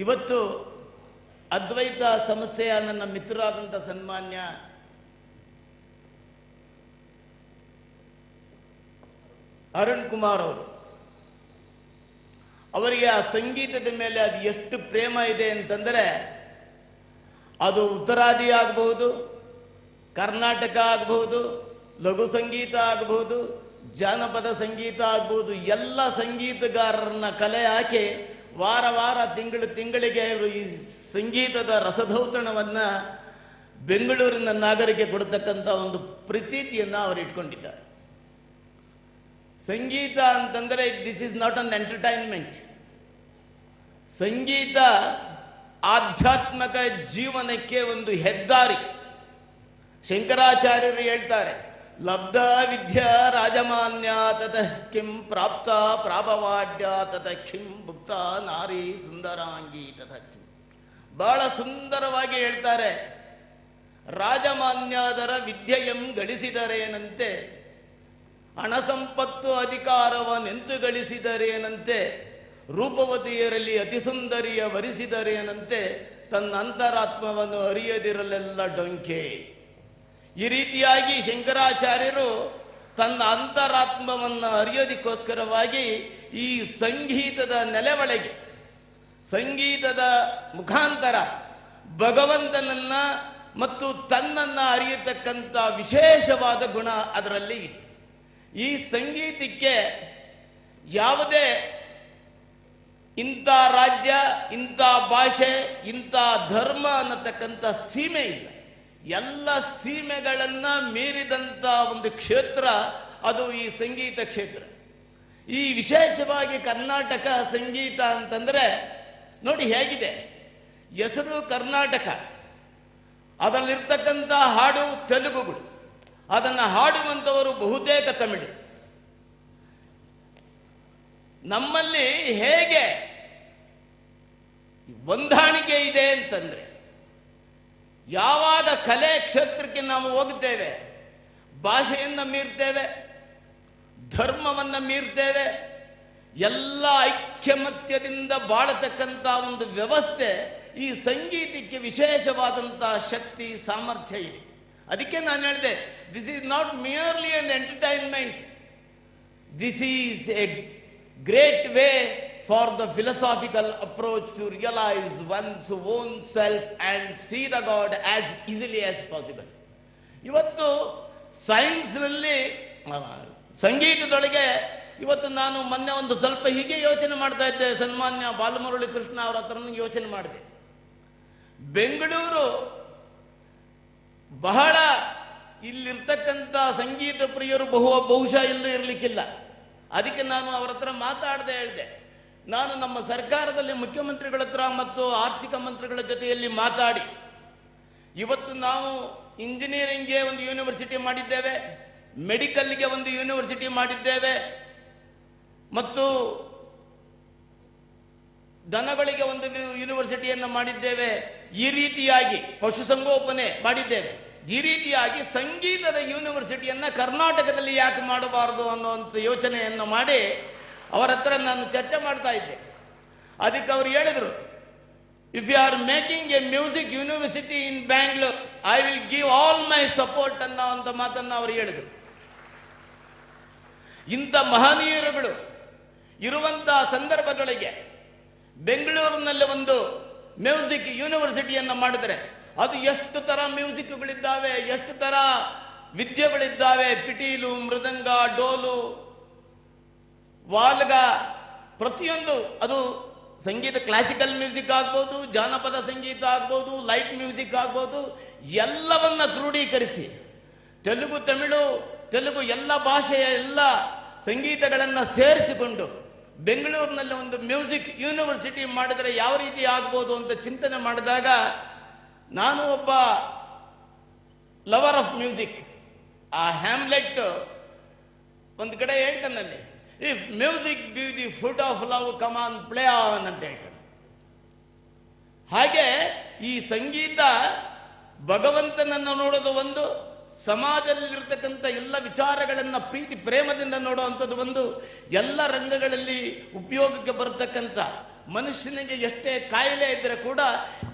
ಇವತ್ತು ಅದ್ವೈತ ಸಂಸ್ಥೆಯ ನನ್ನ ಮಿತ್ರರಾದಂಥ ಸನ್ಮಾನ್ಯ ಅರುಣ್ ಕುಮಾರ್ ಅವರು, ಅವರಿಗೆ ಆ ಸಂಗೀತದ ಮೇಲೆ ಅದು ಎಷ್ಟು ಪ್ರೇಮ ಇದೆ ಅಂತಂದರೆ, ಅದು ಉತ್ತರಾದಿ ಆಗಬಹುದು, ಕರ್ನಾಟಕ ಆಗಬಹುದು, ಲಘು ಸಂಗೀತ ಆಗಬಹುದು, ಜಾನಪದ ಸಂಗೀತ ಆಗ್ಬೋದು. ಎಲ್ಲ ಸಂಗೀತಗಾರರನ್ನ ಕಲೆ ಹಾಕಿ ವಾರ ತಿಂಗಳಿಗೆ ಇವರು ಈ ಸಂಗೀತದ ರಸದೌತಣವನ್ನು ಬೆಂಗಳೂರಿನ ನಾಗರಿಕೆ ಕೊಡತಕ್ಕಂಥ ಒಂದು ಪ್ರತೀತಿಯನ್ನು ಅವರು ಇಟ್ಕೊಂಡಿದ್ದಾರೆ. ಸಂಗೀತ ಅಂತಂದರೆ this is not an entertainment. ಸಂಗೀತ ಆಧ್ಯಾತ್ಮಿಕ ಜೀವನಕ್ಕೆ ಒಂದು ಹೆದ್ದಾರಿ. ಶಂಕರಾಚಾರ್ಯರು ಹೇಳ್ತಾರೆ, ಲಬ್ಧ ವಿದ್ಯಾ ರಾಜಮಾನ್ಯ ತತಃ ಕಿಂ ಪ್ರಾಪ್ತ ಪ್ರಾಭವಾಡ್ಯ ತತಃ ಕಿಂ ಭುಕ್ತ ನಾರಿ ಸುಂದರಾಂಗಿ ತತಃ ಕಿಂ. ಬಹಳ ಸುಂದರವಾಗಿ ಹೇಳ್ತಾರೆ. ರಾಜಮಾನ್ಯದರ ವಿದ್ಯೆಯಂ ಗಳಿಸಿದರೇನಂತೆ, ಹಣ ಸಂಪತ್ತು ಅಧಿಕಾರವನ್ನೆಂತು ಗಳಿಸಿದರೇನಂತೆ, ರೂಪವತಿಯರಲ್ಲಿ ಅತಿ ಸುಂದರಿಯ ವರಿಸಿದರೇನಂತೆ, ತನ್ನ ಅಂತರಾತ್ಮವನ್ನು ಅರಿಯದಿರಲೆಲ್ಲ ಡೊಂಕೆ. ಈ ರೀತಿಯಾಗಿ ಶಂಕರಾಚಾರ್ಯರು ತನ್ನ ಅಂತರಾತ್ಮವನ್ನು ಅರಿಯೋದಕ್ಕೋಸ್ಕರವಾಗಿ ಈ ಸಂಗೀತದ ನೆಲೆಯೊಳಗೆ, ಸಂಗೀತದ ಮುಖಾಂತರ ಭಗವಂತನನ್ನ ಮತ್ತು ತನ್ನನ್ನ ಅರಿಯತಕ್ಕಂಥ ವಿಶೇಷವಾದ ಗುಣ ಅದರಲ್ಲಿ ಇದೆ. ಈ ಸಂಗೀತಕ್ಕೆ ಯಾವುದೇ ಇಂಥ ರಾಜ್ಯ, ಇಂಥ ಭಾಷೆ, ಇಂಥ ಧರ್ಮ ಅನ್ನತಕ್ಕಂಥ ಸೀಮೆ ಇಲ್ಲ. ಎಲ್ಲ ಸೀಮೆಗಳನ್ನ ಮೀರಿದಂಥ ಒಂದು ಕ್ಷೇತ್ರ ಅದು ಈ ಸಂಗೀತ ಕ್ಷೇತ್ರ. ಈ ವಿಶೇಷವಾಗಿ ಕರ್ನಾಟಕ ಸಂಗೀತ ಅಂತಂದ್ರೆ ನೋಡಿ ಹೇಗಿದೆ. ಹೆಸರು ಕರ್ನಾಟಕ, ಅದರಲ್ಲಿರ್ತಕ್ಕಂಥ ಹಾಡು ತೆಲುಗುಗಳು, ಅದನ್ನು ಹಾಡುವಂಥವರು ಬಹುತೇಕ ತಮಿಳು. ನಮ್ಮಲ್ಲಿ ಹೇಗೆ ಹೊಂದಾಣಿಕೆ ಇದೆ ಅಂತಂದ್ರೆ, ಯಾವಾಗ ಕಲೆ ಕ್ಷೇತ್ರಕ್ಕೆ ನಾವು ಹೋಗ್ತೇವೆ, ಭಾಷೆಯನ್ನು ಮೀರ್ತೇವೆ, ಧರ್ಮವನ್ನು ಮೀರ್ತೇವೆ, ಎಲ್ಲ ಐಕ್ಯಮತ್ಯದಿಂದ ಬಾಳತಕ್ಕಂಥ ಒಂದು ವ್ಯವಸ್ಥೆ ಈ ಸಂಗೀತಕ್ಕೆ ವಿಶೇಷವಾದಂಥ ಶಕ್ತಿ, ಸಾಮರ್ಥ್ಯ ಇದೆ. ಅದಕ್ಕೆ ನಾನು ಹೇಳಿದೆ, this is not merely N entertainment, this is A great way for the philosophical approach to realize one's own self and see the God as easily as possible. ಇವತ್ತು ಸೈನ್ಸ್ನಲ್ಲಿ, ಸಂಗೀತದೊಳಗೆ ಇವತ್ತು ನಾನು ಮೊನ್ನೆ ಒಂದು ಸ್ವಲ್ಪ ಹೀಗೆ ಯೋಚನೆ ಮಾಡ್ತಾ ಇದ್ದೆ. ಸನ್ಮಾನ್ಯ ಬಾಲಮುರಳಿ ಕೃಷ್ಣ ಅವರ ಹತ್ರ ಯೋಚನೆ ಮಾಡಿದೆ. ಬೆಂಗಳೂರು ಬಹಳ ಇಲ್ಲಿರ್ತಕ್ಕಂಥ ಸಂಗೀತ ಪ್ರಿಯರು ಬಹುಶಃ ಇಲ್ಲೂ ಇರಲಿಕ್ಕಿಲ್ಲ. ಅದಕ್ಕೆ ನಾನು ಅವರ ಹತ್ರ ಮಾತಾಡದೆ ಹೇಳಿದೆ, ನಾನು ನಮ್ಮ ಸರ್ಕಾರದಲ್ಲಿ ಮುಖ್ಯಮಂತ್ರಿಗಳ ಹತ್ರ ಮತ್ತು ಆರ್ಥಿಕ ಮಂತ್ರಿಗಳ ಜೊತೆಯಲ್ಲಿ ಮಾತಾಡಿ ಇವತ್ತು ನಾವು ಇಂಜಿನಿಯರಿಂಗ್ಗೆ ಒಂದು ಯೂನಿವರ್ಸಿಟಿ ಮಾಡಿದ್ದೇವೆ, ಮೆಡಿಕಲ್ಗೆ ಒಂದು ಯೂನಿವರ್ಸಿಟಿ ಮಾಡಿದ್ದೇವೆ, ಮತ್ತು ದನಗಳಿಗೆ ಒಂದು ಯೂನಿವರ್ಸಿಟಿಯನ್ನು ಮಾಡಿದ್ದೇವೆ. ಈ ರೀತಿಯಾಗಿ ಪಶುಸಂಗೋಪನೆ ಮಾಡಿದ್ದೇವೆ. ಈ ರೀತಿಯಾಗಿ ಸಂಗೀತದ ಯೂನಿವರ್ಸಿಟಿಯನ್ನು ಕರ್ನಾಟಕದಲ್ಲಿ ಯಾಕೆ ಮಾಡಬಾರದು ಅನ್ನುವಂಥ ಯೋಚನೆಯನ್ನು ಮಾಡಿ ಅವರ ಹತ್ರ ನಾನು ಚರ್ಚೆ ಮಾಡ್ತಾ ಇದ್ದೆ. ಅದಕ್ಕೆ ಅವರು ಹೇಳಿದರು, if you are making a music university in Bangalore, I will give all my support ಅನ್ನೋ ಮಾತನ್ನು ಅವರು ಹೇಳಿದರು. ಇಂಥ ಮಹನೀಯರುಗಳು ಇರುವಂಥ ಸಂದರ್ಭಗಳಿಗೆ ಬೆಂಗಳೂರಿನಲ್ಲಿ ಒಂದು ಮ್ಯೂಸಿಕ್ ಯೂನಿವರ್ಸಿಟಿಯನ್ನು ಮಾಡಿದರೆ ಅದು ಎಷ್ಟು ಥರ ಮ್ಯೂಸಿಕ್ಗಳಿದ್ದಾವೆ, ಎಷ್ಟು ಥರ ವಿದ್ಯೆಗಳಿದ್ದಾವೆ, ಪಿಟೀಲು, ಮೃದಂಗ, ಡೋಲು, ವಾಲ್ಗ, ಪ್ರತಿಯೊಂದು, ಅದು ಸಂಗೀತ ಕ್ಲಾಸಿಕಲ್ ಮ್ಯೂಸಿಕ್ ಆಗ್ಬೋದು, ಜಾನಪದ ಸಂಗೀತ ಆಗ್ಬೋದು, ಲೈಟ್ ಮ್ಯೂಸಿಕ್ ಆಗ್ಬೋದು, ಎಲ್ಲವನ್ನ ಕ್ರೋಢೀಕರಿಸಿ ತೆಲುಗು, ತೆಲುಗು ಎಲ್ಲ ಭಾಷೆಯ ಎಲ್ಲ ಸಂಗೀತಗಳನ್ನು ಸೇರಿಸಿಕೊಂಡು ಬೆಂಗಳೂರಿನಲ್ಲಿ ಒಂದು ಮ್ಯೂಸಿಕ್ ಯೂನಿವರ್ಸಿಟಿ ಮಾಡಿದರೆ ಯಾವ ರೀತಿ ಆಗ್ಬೋದು ಅಂತ ಚಿಂತನೆ ಮಾಡಿದಾಗ, ನಾನು ಒಬ್ಬ ಲವರ್ ಆಫ್ ಮ್ಯೂಸಿಕ್. ಆ ಹ್ಯಾಮ್ಲೆಟ್ ಒಂದು ಕಡೆ ಹೇಳ್ತಾನಲ್ಲಿ, if music be the food of love come on play on ಅಂತ ಹೇಳ್ತಾನೆ. ಹಾಗೆ ಈ ಸಂಗೀತ ಭಗವಂತನನ್ನು ನೋಡೋದು ಒಂದು, ಸಮಾಜದಲ್ಲಿರ್ತಕ್ಕಂಥ ಎಲ್ಲ ವಿಚಾರಗಳನ್ನು ಪ್ರೀತಿ ಪ್ರೇಮದಿಂದ ನೋಡುವಂಥದ್ದು ಒಂದು, ಎಲ್ಲ ರಂಗಗಳಲ್ಲಿ ಉಪಯೋಗಕ್ಕೆ ಬರತಕ್ಕಂಥ, ಮನುಷ್ಯನಿಗೆ ಎಷ್ಟೇ ಕಾಯಿಲೆ ಇದ್ದರೆ ಕೂಡ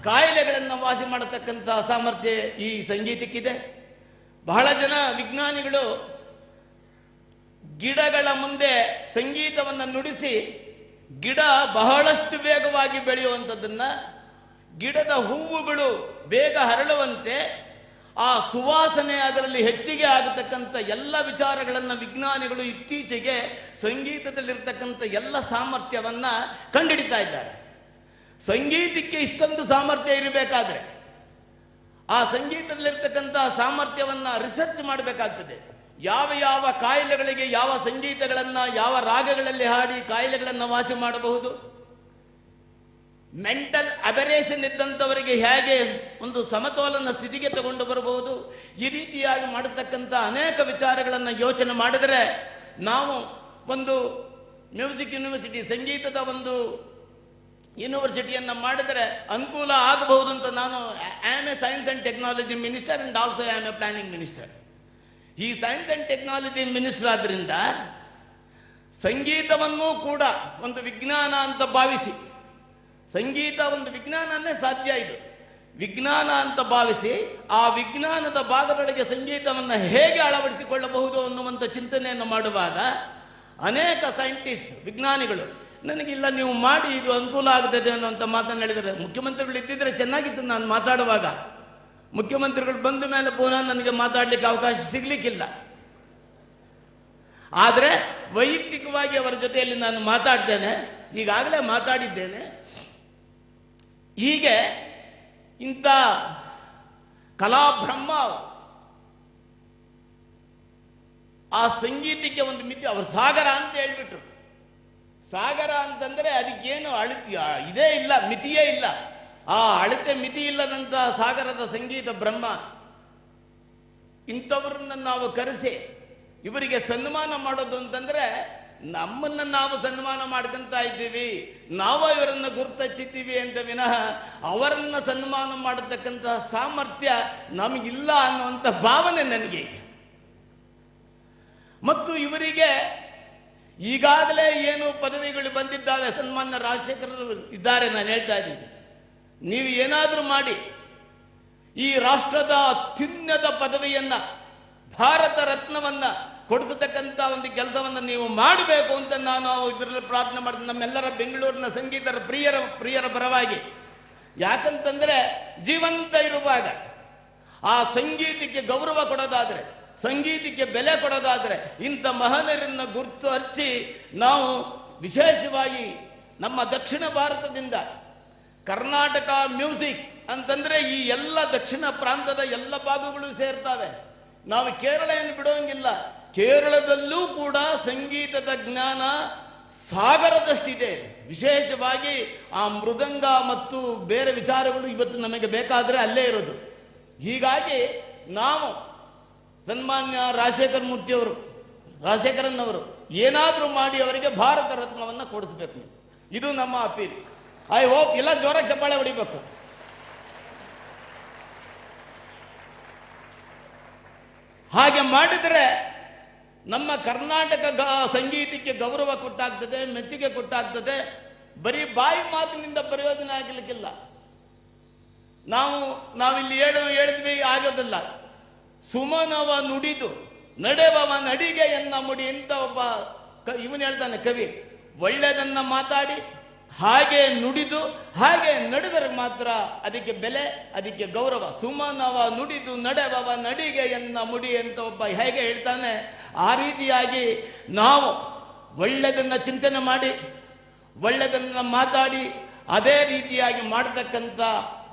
ಕಾಯಿಲೆಗಳನ್ನು ವಾಸಿ ಮಾಡತಕ್ಕಂಥ ಸಾಮರ್ಥ್ಯ ಈ ಸಂಗೀತಕ್ಕಿದೆ. ಬಹಳ ಜನ ವಿಜ್ಞಾನಿಗಳು ಗಿಡಗಳ ಮುಂದೆ ಸಂಗೀತವನ್ನು ನುಡಿಸಿ ಗಿಡ ಬಹಳಷ್ಟು ವೇಗವಾಗಿ ಬೆಳೆಯುವಂಥದ್ದನ್ನು, ಗಿಡದ ಹೂವುಗಳು ಬೇಗ ಹರಳುವಂತೆ, ಆ ಸುವಾಸನೆ ಅದರಲ್ಲಿ ಹೆಚ್ಚಿಗೆ ಆಗತಕ್ಕಂಥ ಎಲ್ಲ ವಿಚಾರಗಳನ್ನು ವಿಜ್ಞಾನಿಗಳು ಇತ್ತೀಚೆಗೆ ಸಂಗೀತದಲ್ಲಿರ್ತಕ್ಕಂಥ ಎಲ್ಲ ಸಾಮರ್ಥ್ಯವನ್ನು ಕಂಡುಹಿಡಿತಾ ಇದ್ದಾರೆ. ಸಂಗೀತಕ್ಕೆ ಇಷ್ಟೊಂದು ಸಾಮರ್ಥ್ಯ ಇರಬೇಕಾದ್ರೆ ಆ ಸಂಗೀತದಲ್ಲಿರ್ತಕ್ಕಂಥ ಸಾಮರ್ಥ್ಯವನ್ನು ರಿಸರ್ಚ್ ಮಾಡಬೇಕಾಗ್ತದೆ. ಯಾವ ಯಾವ ಕಾಯಿಲೆಗಳಿಗೆ ಯಾವ ಸಂಗೀತಗಳನ್ನು, ಯಾವ ರಾಗಗಳಲ್ಲಿ ಹಾಡಿ ಕಾಯಿಲೆಗಳನ್ನು ವಾಸಿ ಮಾಡಬಹುದು, ಮೆಂಟಲ್ ಅಬರೇಷನ್ ಇದ್ದಂಥವರಿಗೆ ಹೇಗೆ ಒಂದು ಸಮತೋಲನ ಸ್ಥಿತಿಗೆ ತಗೊಂಡು ಬರಬಹುದು, ಈ ರೀತಿಯಾಗಿ ಮಾಡತಕ್ಕಂಥ ಅನೇಕ ವಿಚಾರಗಳನ್ನು ಯೋಚನೆ ಮಾಡಿದರೆ ನಾವು ಒಂದು ಮ್ಯೂಸಿಕ್ ಯೂನಿವರ್ಸಿಟಿ, ಸಂಗೀತದ ಒಂದು ಯೂನಿವರ್ಸಿಟಿಯನ್ನು ಮಾಡಿದರೆ ಅನುಕೂಲ ಆಗಬಹುದು ಅಂತ ನಾನು I am A science and technology minister and also I am A planning minister. ಈ ಸೈನ್ಸ್ ಆ್ಯಂಡ್ ಟೆಕ್ನಾಲಜಿ ಮಿನಿಸ್ಟರ್ ಆದ್ದರಿಂದ ಸಂಗೀತವನ್ನು ಕೂಡ ಒಂದು ವಿಜ್ಞಾನ ಅಂತ ಭಾವಿಸಿ, ಸಂಗೀತ ಒಂದು ವಿಜ್ಞಾನನೇ ಸಾಧ್ಯ, ಇದು ವಿಜ್ಞಾನ ಅಂತ ಭಾವಿಸಿ ಆ ವಿಜ್ಞಾನದ ಭಾಗದೊಳಗೆ ಸಂಗೀತವನ್ನು ಹೇಗೆ ಅಳವಡಿಸಿಕೊಳ್ಳಬಹುದು ಅನ್ನುವಂಥ ಚಿಂತನೆಯನ್ನು ಮಾಡುವಾಗ ಅನೇಕ ಸೈಂಟಿಸ್ಟ್, ವಿಜ್ಞಾನಿಗಳು ನನಗಿಲ್ಲ ನೀವು ಮಾಡಿ ಇದು ಅನುಕೂಲ ಆಗ್ತದೆ ಅನ್ನುವಂಥ ಮಾತನ್ನು ಹೇಳಿದರೆ, ಮುಖ್ಯಮಂತ್ರಿಗಳು ಇದ್ದಿದ್ರೆ ಚೆನ್ನಾಗಿತ್ತು. ನಾನು ಮಾತಾಡುವಾಗ ಮುಖ್ಯಮಂತ್ರಿಗಳು ಬಂದ ಮೇಲೆ ಪುನಃ ನನಗೆ ಮಾತಾಡಲಿಕ್ಕೆ ಅವಕಾಶ ಸಿಗಲಿಕ್ಕಿಲ್ಲ. ಆದರೆ ವೈಯಕ್ತಿಕವಾಗಿ ಅವರ ಜೊತೆಯಲ್ಲಿ ನಾನು ಮಾತಾಡ್ತೇನೆ, ಈಗಾಗಲೇ ಮಾತಾಡಿದ್ದೇನೆ. ಹೀಗೆ ಇಂಥ ಕಲಾಬ್ರಹ್ಮ ಆ ಸಂಗೀತಕ್ಕೆ ಒಂದು ಮಿತಿ, ಅವರು ಸಾಗರ ಅಂತ ಹೇಳ್ಬಿಟ್ರು. ಸಾಗರ ಅಂತಂದರೆ ಅದಕ್ಕೇನು ಇದೇ ಇಲ್ಲ, ಮಿತಿಯೇ ಇಲ್ಲ. ಆ ಅಳತೆ ಮಿತಿ ಇಲ್ಲದಂಥ ಸಾಗರದ ಸಂಗೀತ ಬ್ರಹ್ಮ. ಇಂಥವ್ರನ್ನ ನಾವು ಕರೆಸಿ ಇವರಿಗೆ ಸನ್ಮಾನ ಮಾಡೋದು ಅಂತಂದರೆ ನಮ್ಮನ್ನು ನಾವು ಸನ್ಮಾನ ಮಾಡ್ಕೊಂತ ಇದ್ದೀವಿ, ನಾವು ಇವರನ್ನು ಗುರುತಚ್ಚಿದ್ದೀವಿ ಅಂತ ವಿನಃ ಅವರನ್ನು ಸನ್ಮಾನ ಮಾಡತಕ್ಕಂಥ ಸಾಮರ್ಥ್ಯ ನಮಗಿಲ್ಲ ಅನ್ನುವಂಥ ಭಾವನೆ ನನಗೆ ಇದೆ. ಮತ್ತು ಇವರಿಗೆ ಈಗಾಗಲೇ ಏನು ಪದವಿಗಳು ಬಂದಿದ್ದಾವೆ, ಸನ್ಮಾನ್ಯ ರಾಜಶೇಖರರು ಇದ್ದಾರೆ, ನಾನು ಹೇಳ್ತಾ ಇದ್ದೀನಿ, ನೀವು ಏನಾದರೂ ಮಾಡಿ ಈ ರಾಷ್ಟ್ರದ ಅತ್ಯುನ್ನತ ಪದವಿಯನ್ನು, ಭಾರತ ರತ್ನವನ್ನು ಕೊಡಿಸತಕ್ಕಂಥ ಒಂದು ಕೆಲಸವನ್ನು ನೀವು ಮಾಡಬೇಕು ಅಂತ ನಾನು ಇದರಲ್ಲಿ ಪ್ರಾರ್ಥನೆ ಮಾಡ್ತೀನಿ, ನಮ್ಮೆಲ್ಲರ ಬೆಂಗಳೂರಿನ ಸಂಗೀತರ ಪ್ರಿಯರ ಪರವಾಗಿ. ಯಾಕಂತಂದರೆ ಜೀವಂತ ಇರುವಾಗ ಆ ಸಂಗೀತಕ್ಕೆ ಗೌರವ ಕೊಡೋದಾದರೆ, ಸಂಗೀತಕ್ಕೆ ಬೆಲೆ ಕೊಡೋದಾದರೆ ಇಂಥ ಮಹನೀಯರನ್ನು ಗುರುತು ಹಚ್ಚಿ ನಾವು ವಿಶೇಷವಾಗಿ ನಮ್ಮ ದಕ್ಷಿಣ ಭಾರತದಿಂದ ಕರ್ನಾಟಕ ಮ್ಯೂಸಿಕ್ ಅಂತಂದರೆ ಈ ಎಲ್ಲ ದಕ್ಷಿಣ ಪ್ರಾಂತದ ಎಲ್ಲ ಭಾಗಗಳು ಸೇರ್ತವೆ. ನಾವು ಕೇರಳ ಏನು ಬಿಡೋಂಗಿಲ್ಲ, ಕೇರಳದಲ್ಲೂ ಕೂಡ ಸಂಗೀತದ ಜ್ಞಾನ ಸಾಗರದಷ್ಟಿದೆ. ವಿಶೇಷವಾಗಿ ಆ ಮೃದಂಗ ಮತ್ತು ಬೇರೆ ವಿಚಾರಗಳು ಇವತ್ತು ನಮಗೆ ಬೇಕಾದರೆ ಅಲ್ಲೇ ಇರೋದು. ಹೀಗಾಗಿ ನಾವು ಸನ್ಮಾನ್ಯ ರಾಜಶೇಖರನ್ನವರು ಏನಾದರೂ ಮಾಡಿ ಅವರಿಗೆ ಭಾರತ ರತ್ನವನ್ನು ಕೊಡಿಸ್ಬೇಕು. ಇದು ನಮ್ಮ ಅಪೀಲ್. ಐ ಹೋಪ್ ಇಲ್ಲ ಜೋರಾಗಿ ಚಪ್ಪಾಳೆ ಹೊಡಿಬೇಕು. ಹಾಗೆ ಮಾಡಿದರೆ ನಮ್ಮ ಕರ್ನಾಟಕ ಸಂಗೀತಕ್ಕೆ ಗೌರವ ಕೊಟ್ಟಾಗ್ತದೆ, ಮೆಚ್ಚುಗೆ ಕೊಟ್ಟಾಗ್ತದೆ. ಬರೀ ಬಾಯಿ ಮಾತಿನಿಂದ ಪ್ರಯೋಜನ ಆಗಲಿಕ್ಕಿಲ್ಲ. ನಾವಿಲ್ಲಿ ಹೇಳಿದ್ವಿ ಆಗೋದಿಲ್ಲ. ಸುಮನವ ನುಡಿದು ನಡೆವವ ನಡಿಗೆ ಎನ್ನ ಮುಡಿ ಅಂತ ಒಬ್ಬ ಇವನು ಹೇಳ್ತಾನೆ ಕವಿ. ಒಳ್ಳೆಯದನ್ನ ಮಾತಾಡಿ ಹಾಗೆ ನುಡಿದು ಹಾಗೆ ನಡೆದರೆ ಮಾತ್ರ ಅದಕ್ಕೆ ಬೆಲೆ, ಅದಕ್ಕೆ ಗೌರವ. ಸುಮನವ ನುಡಿದು ನಡೆವವ ನಡಿಗೆ ಎನ್ನ ಮುಡಿ ಅಂತ ಒಬ್ಬ ಹೇಗೆ ಹೇಳ್ತಾನೆ, ಆ ರೀತಿಯಾಗಿ ನಾವು ಒಳ್ಳೆಯದನ್ನು ಚಿಂತನೆ ಮಾಡಿ ಒಳ್ಳೆಯದನ್ನು ಮಾತಾಡಿ ಅದೇ ರೀತಿಯಾಗಿ ಮಾಡತಕ್ಕಂಥ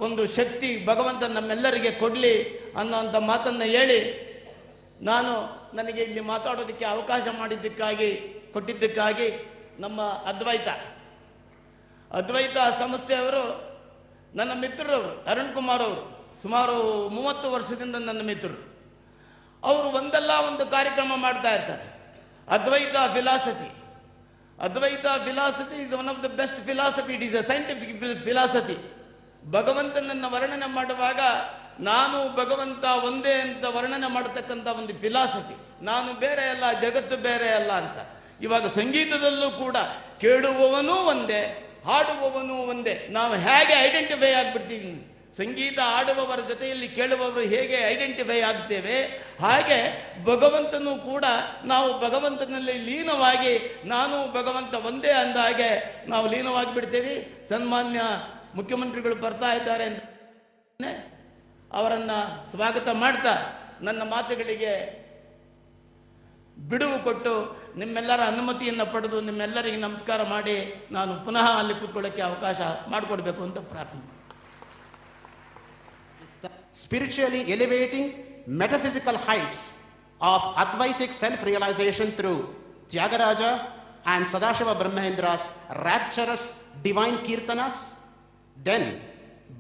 ಒಂದು ಶಕ್ತಿ ಭಗವಂತ ನಮ್ಮೆಲ್ಲರಿಗೆ ಕೊಡಲಿ ಅನ್ನೋಂಥ ಮಾತನ್ನು ಹೇಳಿ, ನನಗೆ ಇಲ್ಲಿ ಮಾತಾಡೋದಕ್ಕೆ ಅವಕಾಶ ಕೊಟ್ಟಿದ್ದಕ್ಕಾಗಿ ನಮ್ಮ ಅದ್ವೈತ ಸಂಸ್ಥೆಯವರು ನನ್ನ ಮಿತ್ರರವರು, ಅರುಣ್ ಕುಮಾರ್ ಅವರು ಸುಮಾರು 30 ವರ್ಷದಿಂದ ನನ್ನ ಮಿತ್ರರು. ಅವರು ಒಂದಲ್ಲ ಒಂದು ಕಾರ್ಯಕ್ರಮ ಮಾಡ್ತಾ ಇರ್ತಾರೆ. Advaita philosophy is one of the best philosophy. It is a scientific philosophy. ಭಗವಂತನನ್ನು ವರ್ಣನೆ ಮಾಡುವಾಗ ನಾನು ಭಗವಂತ ಒಂದೇ ಅಂತ ವರ್ಣನೆ ಮಾಡತಕ್ಕಂಥ ಒಂದು ಫಿಲಾಸಫಿ. ನಾನು ಬೇರೆ ಅಲ್ಲ, ಜಗತ್ತು ಬೇರೆ ಅಲ್ಲ ಅಂತ. ಇವಾಗ ಸಂಗೀತದಲ್ಲೂ ಕೂಡ ಕೇಳುವವನೂ ಒಂದೇ, ಹಾಡುವವನೂ ಒಂದೇ. ನಾವು ಹೇಗೆ ಐಡೆಂಟಿಫೈ ಆಗ್ಬಿಡ್ತೀವಿ, ಸಂಗೀತ ಆಡುವವರ ಜೊತೆಯಲ್ಲಿ ಕೇಳುವವರು ಹೇಗೆ ಐಡೆಂಟಿಫೈ ಆಗ್ತೇವೆ, ಹಾಗೆ ಭಗವಂತನೂ ಕೂಡ ನಾವು ಭಗವಂತನಲ್ಲಿ ಲೀನವಾಗಿ ನಾನು ಭಗವಂತ ಒಂದೇ ಅಂದ ಹಾಗೆ ನಾವು ಲೀನವಾಗಿ ಬಿಡ್ತೇವೆ. ಸನ್ಮಾನ್ಯ ಮುಖ್ಯಮಂತ್ರಿಗಳು ಬರ್ತಾ ಇದ್ದಾರೆ ಅಂತ ಅವರನ್ನು ಸ್ವಾಗತ ಮಾಡ್ತಾ ನನ್ನ ಮಾತುಗಳಿಗೆ ಬಿಡುವು ಕೊಟ್ಟು ನಿಮ್ಮೆಲ್ಲರ ಅನುಮತಿಯನ್ನು ಪಡೆದು ನಿಮ್ಮೆಲ್ಲರಿಗೆ ನಮಸ್ಕಾರ ಮಾಡಿ ನಾನು ಪುನಃ ಅಲ್ಲಿ ಕೂತ್ಕೊಳ್ಳೋಕ್ಕೆ ಅವಕಾಶ ಮಾಡಿಕೊಡ್ಬೇಕು ಅಂತ ಪ್ರಾರ್ಥನೆ. Spiritually elevating metaphysical heights of Advaitic self-realization through Tyagaraja and Sadashiva Brahmaindra's rapturous divine kirtanas, then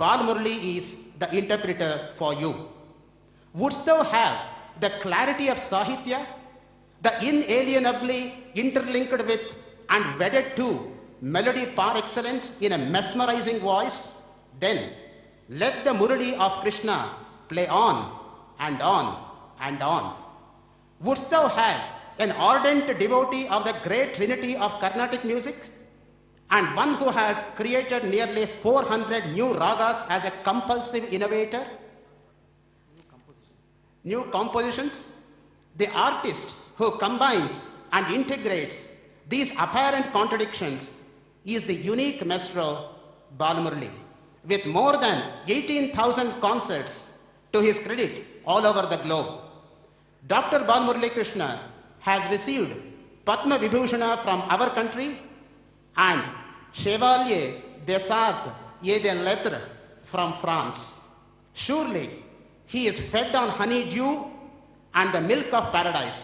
Bal Murli is the interpreter for you. Wouldst thou have the clarity of Sahitya, the inalienably interlinked with and wedded to melody par excellence in a mesmerizing voice, then let the Murali of Krishna play on and on and on. Wouldst thou have an ardent devotee of the great trinity of Carnatic music, and one who has created nearly 400 new ragas as a compulsive innovator? New compositions? The artist who combines and integrates these apparent contradictions is the unique maestro Bal Murli, with more than 18,000 concerts to his credit all over the globe. Dr. Bal Murli Krishna has received Padma Vibhushana from our country and Chevalier des Arts et des Lettres from France. Surely he is fed on honey dew and the milk of paradise.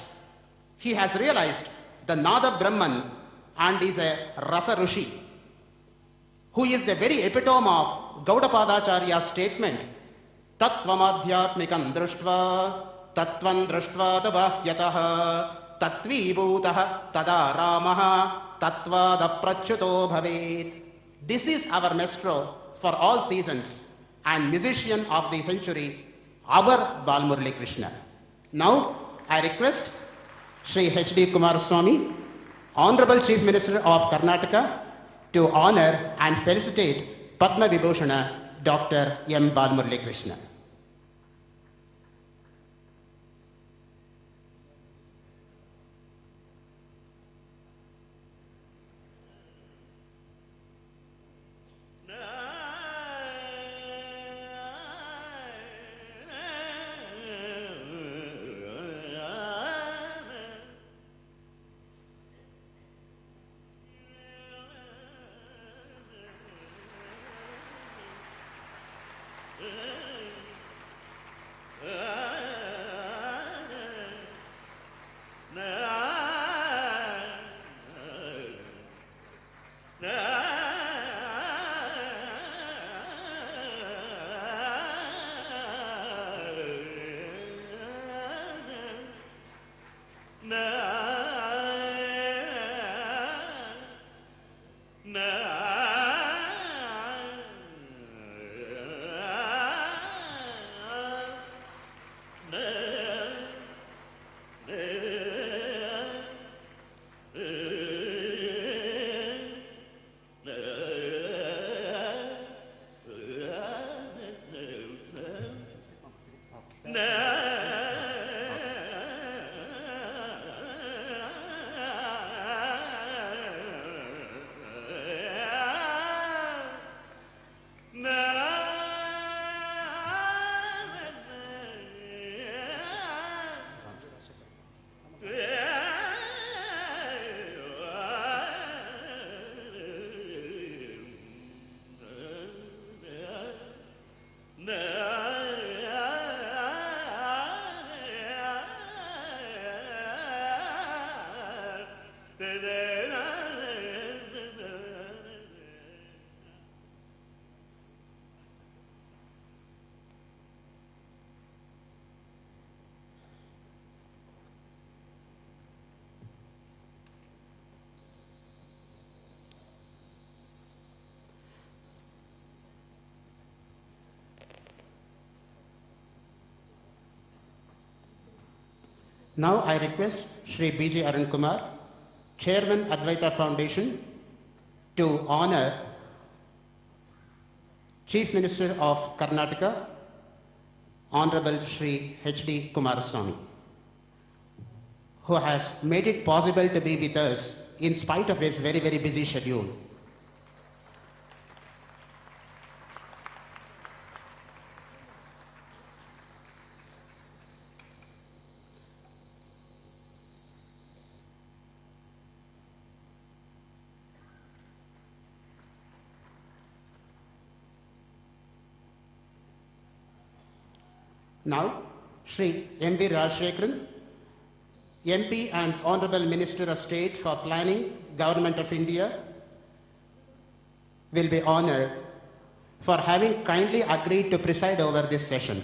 He has realized the Nada Brahman and is a Rasa Rushi, who is the very epitome of Gaudapadacharya's statement, Tattvamadhyatmikam drushtva, Tattvam drushtva tabahyatah, Tattvibhutah tada Ramaha, Tattvadaprachyuto bhavet. This is our maestro for all seasons and musician of the century, our Bal Murli Krishna. Now I request Shri H.D. Kumaraswamy, Honorable Chief Minister of Karnataka, to honor and felicitate Padma Vibhushana Dr. M. Bal Murli Krishna. Now I request Shri B.J. Arun Kumar, Chairman Advaita Foundation, to honor Chief Minister of Karnataka, Honorable Shri H.D. Kumaraswamy, who has made it possible to be with us in spite of his very, very busy schedule. Now, Shri M.V. Rajshekaran, MP and Honorable Minister of State for Planning, Government of India, will be honored for having kindly agreed to preside over this session.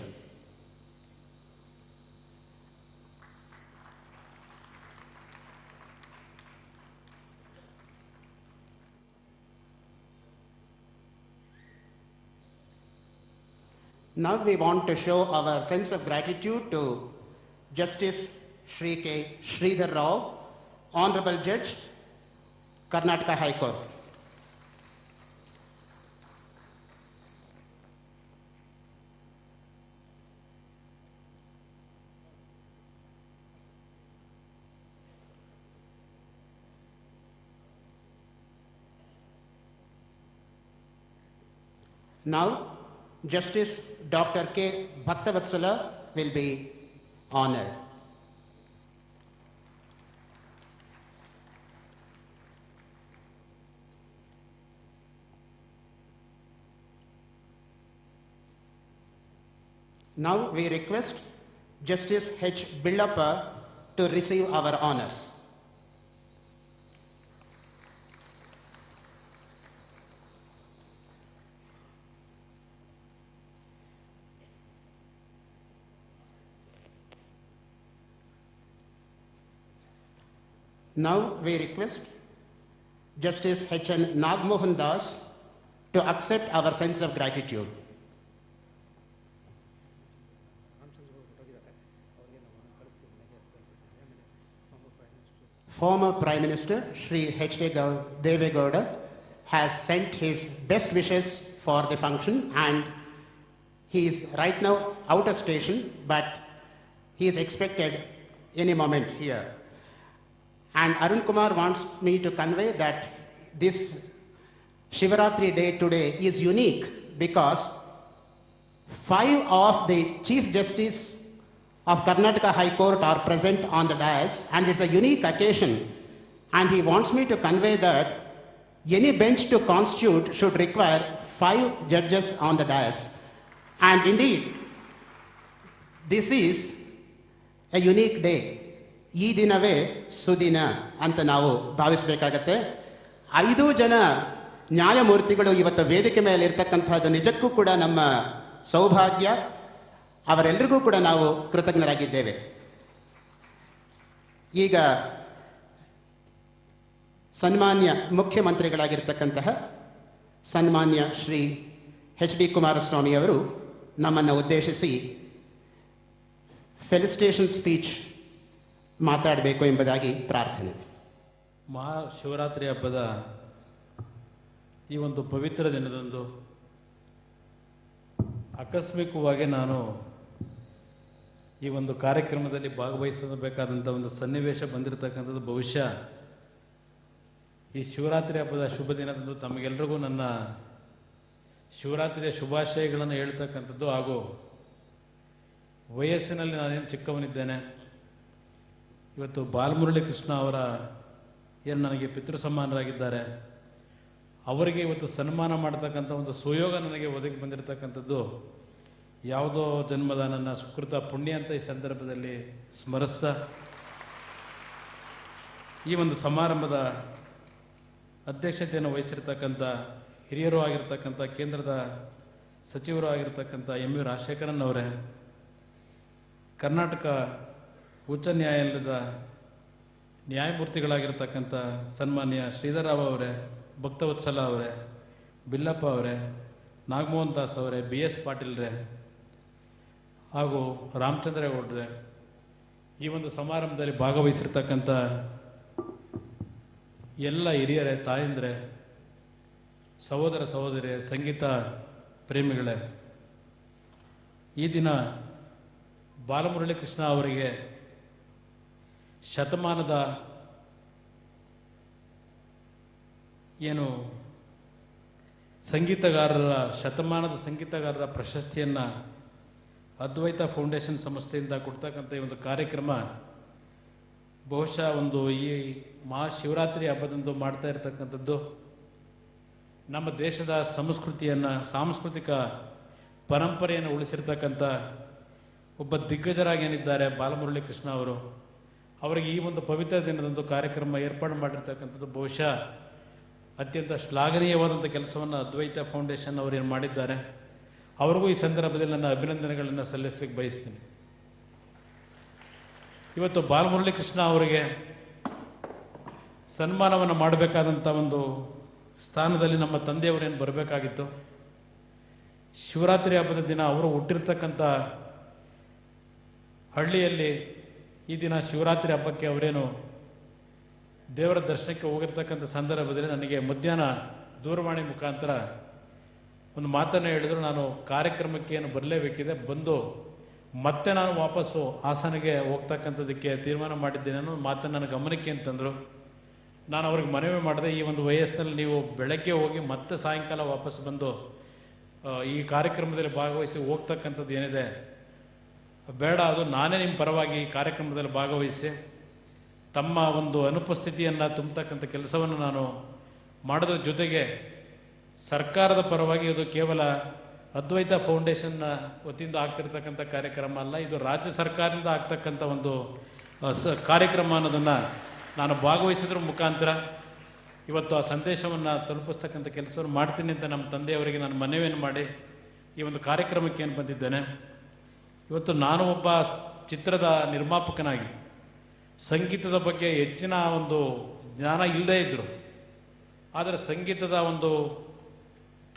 Now we want to show our sense of gratitude to Justice Shri K. Sridhar Rao, Honorable Judge, Karnataka High Court. Now, Justice Dr. K. Bhaktavatsala will be honored. Now we request Justice H. Billappa to receive our honors. Now we request Justice H.N. Nagmohan Das to accept our sense of gratitude. Former Prime Minister Shri H.K. Deve Gowda has sent his best wishes for the function, and he is right now out of station, but he is expected any moment here. And Arun Kumar wants me to convey that this Shivaratri day today is unique because 5 of the Chief Justice of Karnataka High Court are present on the dais, and it's a unique occasion. And he wants me to convey that any bench to constitute should require 5 judges on the dais. And indeed, this is a unique day. ಈ ದಿನವೇ ಸುದಿನ ಅಂತ ನಾವು ಭಾವಿಸಬೇಕಾಗತ್ತೆ. 5 ಜನ ನ್ಯಾಯಮೂರ್ತಿಗಳು ಇವತ್ತು ವೇದಿಕೆ ಮೇಲೆ ಇರ್ತಕ್ಕಂಥದ್ದು ನಿಜಕ್ಕೂ ಕೂಡ ನಮ್ಮ ಸೌಭಾಗ್ಯ. ಅವರೆಲ್ಲರಿಗೂ ಕೂಡ ನಾವು ಕೃತಜ್ಞರಾಗಿದ್ದೇವೆ. ಈಗ ಸನ್ಮಾನ್ಯ ಮುಖ್ಯಮಂತ್ರಿಗಳಾಗಿರ್ತಕ್ಕಂತಹ ಸನ್ಮಾನ್ಯ ಶ್ರೀ ಎಚ್ ಡಿ ಕುಮಾರಸ್ವಾಮಿ ಅವರು ನಮ್ಮನ್ನು ಉದ್ದೇಶಿಸಿ ಫೆಲಿಸಿಟೇಷನ್ ಸ್ಪೀಚ್ ಮಾತಾಡಬೇಕು ಎಂಬುದಾಗಿ ಪ್ರಾರ್ಥನೆ. ಮಹಾಶಿವರಾತ್ರಿ ಹಬ್ಬದ ಈ ಒಂದು ಪವಿತ್ರ ದಿನದಂದು ಆಕಸ್ಮಿಕವಾಗಿ ನಾನು ಈ ಒಂದು ಕಾರ್ಯಕ್ರಮದಲ್ಲಿ ಭಾಗವಹಿಸಬೇಕಾದಂಥ ಒಂದು ಸನ್ನಿವೇಶ ಬಂದಿರತಕ್ಕಂಥದ್ದು ಬಹುಶಃ ಈ ಶಿವರಾತ್ರಿ ಹಬ್ಬದ ಶುಭ ದಿನದಂದು ತಮಗೆಲ್ಲರಿಗೂ ನನ್ನ ಶಿವರಾತ್ರಿಯ ಶುಭಾಶಯಗಳನ್ನು ಹೇಳ್ತಕ್ಕಂಥದ್ದು, ಹಾಗೂ ವಯಸ್ಸಿನಲ್ಲಿ ನಾನೇನು ಚಿಕ್ಕವನಿದ್ದೇನೆ. ಇವತ್ತು ಬಾಲಮುರಳಿ ಕೃಷ್ಣ ಅವರ ಏನು ನನಗೆ ಪಿತೃ ಸಮಾನರಾಗಿದ್ದಾರೆ, ಅವರಿಗೆ ಇವತ್ತು ಸನ್ಮಾನ ಮಾಡ್ತಕ್ಕಂಥ ಒಂದು ಸುಯೋಗ ನನಗೆ ಒದಗಿ ಬಂದಿರತಕ್ಕಂಥದ್ದು ಯಾವುದೋ ಜನ್ಮದ ನನ್ನ ಸುಕೃತ ಪುಣ್ಯ ಅಂತ ಈ ಸಂದರ್ಭದಲ್ಲಿ ಸ್ಮರಿಸ್ತಾ, ಈ ಒಂದು ಸಮಾರಂಭದ ಅಧ್ಯಕ್ಷತೆಯನ್ನು ವಹಿಸಿರ್ತಕ್ಕಂಥ ಹಿರಿಯರು ಆಗಿರ್ತಕ್ಕಂಥ ಕೇಂದ್ರದ ಸಚಿವರು ಆಗಿರ್ತಕ್ಕಂಥ ಎಂ ವಿ ರಾಜಶೇಖರನ್ ಅವರೇ, ಕರ್ನಾಟಕ ಉಚ್ಚ ನ್ಯಾಯಾಲಯದ ನ್ಯಾಯಮೂರ್ತಿಗಳಾಗಿರ್ತಕ್ಕಂಥ ಸನ್ಮಾನ್ಯ ಶ್ರೀಧರ್ ರಾವ್ ಅವರೇ, ಭಕ್ತವತ್ಸಲ ಅವರೇ, ಬಿಲ್ಲಪ್ಪ ಅವರೇ, ನಾಗಮೋಹನ್ ದಾಸ್ ಅವರೇ, ಬಿ ಎಸ್ ಪಾಟೀಲ್ರೇ ಹಾಗೂ ರಾಮಚಂದ್ರೇಗೌಡ್ರೆ, ಈ ಒಂದು ಸಮಾರಂಭದಲ್ಲಿ ಭಾಗವಹಿಸಿರ್ತಕ್ಕಂಥ ಎಲ್ಲ ಹಿರಿಯರೇ, ತಾಯಂದ್ರೆ, ಸಹೋದರ ಸಹೋದರಿಯರೇ, ಸಂಗೀತ ಪ್ರೇಮಿಗಳೇ, ಈ ದಿನ ಬಾಲಮುರಳಿ ಕೃಷ್ಣ ಅವರಿಗೆ ಶತಮಾನದ ಏನು ಶತಮಾನದ ಸಂಗೀತಗಾರರ ಪ್ರಶಸ್ತಿಯನ್ನು ಅದ್ವೈತ ಫೌಂಡೇಶನ್ ಸಂಸ್ಥೆಯಿಂದ ಕೊಡ್ತಕ್ಕಂಥ ಈ ಒಂದು ಕಾರ್ಯಕ್ರಮ ಬಹುಶಃ ಈ ಮಹಾಶಿವರಾತ್ರಿ ಹಬ್ಬದಂದು ಮಾಡ್ತಾ ಇರತಕ್ಕಂಥದ್ದು ನಮ್ಮ ದೇಶದ ಸಾಂಸ್ಕೃತಿಕ ಪರಂಪರೆಯನ್ನು ಉಳಿಸಿರ್ತಕ್ಕಂಥ ಒಬ್ಬ ದಿಗ್ಗಜರಾಗಿ ಏನಿದ್ದಾರೆ ಬಾಲಮುರಳಿ ಕೃಷ್ಣ ಅವರು, ಅವರಿಗೆ ಈ ಒಂದು ಪವಿತ್ರ ದಿನದಂದು ಕಾರ್ಯಕ್ರಮ ಏರ್ಪಾಡು ಮಾಡಿರ್ತಕ್ಕಂಥದ್ದು ಬಹುಶಃ ಅತ್ಯಂತ ಶ್ಲಾಘನೀಯವಾದಂಥ ಕೆಲಸವನ್ನು ಅದ್ವೈತ ಫೌಂಡೇಶನ್ ಅವರು ಏನು ಮಾಡಿದ್ದಾರೆ. ಅವ್ರಿಗೂ ಈ ಸಂದರ್ಭದಲ್ಲಿ ನನ್ನ ಅಭಿನಂದನೆಗಳನ್ನು ಸಲ್ಲಿಸಲಿಕ್ಕೆ ಬಯಸ್ತೀನಿ. ಇವತ್ತು ಬಾಲಮುರಳಿ ಕೃಷ್ಣ ಅವರಿಗೆ ಸನ್ಮಾನವನ್ನು ಮಾಡಬೇಕಾದಂಥ ಒಂದು ಸ್ಥಾನದಲ್ಲಿ ನಮ್ಮ ತಂದೆಯವರೇನು ಬರಬೇಕಾಗಿತ್ತು. ಶಿವರಾತ್ರಿ ಹಬ್ಬದ ದಿನ ಅವರು ಹುಟ್ಟಿರ್ತಕ್ಕಂಥ ಹಳ್ಳಿಯಲ್ಲಿ ಈ ದಿನ ಶಿವರಾತ್ರಿ ಹಬ್ಬಕ್ಕೆ ಅವರೇನು ದೇವರ ದರ್ಶನಕ್ಕೆ ಹೋಗಿರ್ತಕ್ಕಂಥ ಸಂದರ್ಭದಲ್ಲಿ ನನಗೆ ಮಧ್ಯಾಹ್ನ ದೂರವಾಣಿ ಮುಖಾಂತರ ಒಂದು ಮಾತನ್ನು ಹೇಳಿದ್ರು. ನಾನು ಕಾರ್ಯಕ್ರಮಕ್ಕೆ ಏನು ಬರಲೇಬೇಕಿದೆ, ಬಂದು ಮತ್ತೆ ನಾನು ವಾಪಸ್ಸು ಹಾಸನಿಗೆ ಹೋಗ್ತಕ್ಕಂಥದ್ದಕ್ಕೆ ತೀರ್ಮಾನ ಮಾಡಿದ್ದೇನೆ ಅನ್ನೋ ಮಾತನ್ನು ನನ್ನ ಗಮನಕ್ಕೆ ಅಂತಂದರು. ನಾನು ಅವ್ರಿಗೆ ಮನವಿ ಮಾಡಿದೆ, ಈ ಒಂದು ವಯಸ್ಸಿನಲ್ಲಿ ನೀವು ಬೆಳಗ್ಗೆ ಹೋಗಿ ಮತ್ತೆ ಸಾಯಂಕಾಲ ವಾಪಸ್ ಬಂದು ಈ ಕಾರ್ಯಕ್ರಮದಲ್ಲಿ ಭಾಗವಹಿಸಿ ಹೋಗ್ತಕ್ಕಂಥದ್ದು ಏನಿದೆ ಬೇಡ, ಅದು ನಾನೇ ನಿಮ್ಮ ಪರವಾಗಿ ಈ ಕಾರ್ಯಕ್ರಮದಲ್ಲಿ ಭಾಗವಹಿಸಿ ತಮ್ಮ ಒಂದು ಅನುಪಸ್ಥಿತಿಯನ್ನು ತುಂಬತಕ್ಕಂಥ ಕೆಲಸವನ್ನು ನಾನು ಮಾಡೋದ್ರ ಜೊತೆಗೆ ಸರ್ಕಾರದ ಪರವಾಗಿ ಇದು ಕೇವಲ ಅದ್ವೈತ ಫೌಂಡೇಶನ್ನ ವತಿಯಿಂದ ಆಗ್ತಿರ್ತಕ್ಕಂಥ ಕಾರ್ಯಕ್ರಮ ಅಲ್ಲ, ಇದು ರಾಜ್ಯ ಸರ್ಕಾರದಿಂದ ಆಗ್ತಕ್ಕಂಥ ಒಂದು ಕಾರ್ಯಕ್ರಮ ಅನ್ನೋದನ್ನು ನಾನು ಭಾಗವಹಿಸೋದ್ರ ಮುಖಾಂತರ ಇವತ್ತು ಆ ಸಂದೇಶವನ್ನು ತಲುಪಿಸ್ತಕ್ಕಂಥ ಕೆಲಸವನ್ನು ಮಾಡ್ತೀನಿ ಅಂತ ನಮ್ಮ ತಂದೆಯವರಿಗೆ ನಾನು ಮನವಿಯನ್ನು ಮಾಡಿ ಈ ಒಂದು ಕಾರ್ಯಕ್ರಮಕ್ಕೆ ಏನು ಬಂದಿದ್ದೇನೆ. ಇವತ್ತು ನಾನು ಒಬ್ಬ ಚಿತ್ರದ ನಿರ್ಮಾಪಕನಾಗಿ ಸಂಗೀತದ ಬಗ್ಗೆ ಹೆಚ್ಚಿನ ಒಂದು ಜ್ಞಾನ ಇಲ್ಲದೇ ಇದ್ದರು, ಆದರೆ ಸಂಗೀತದ ಒಂದು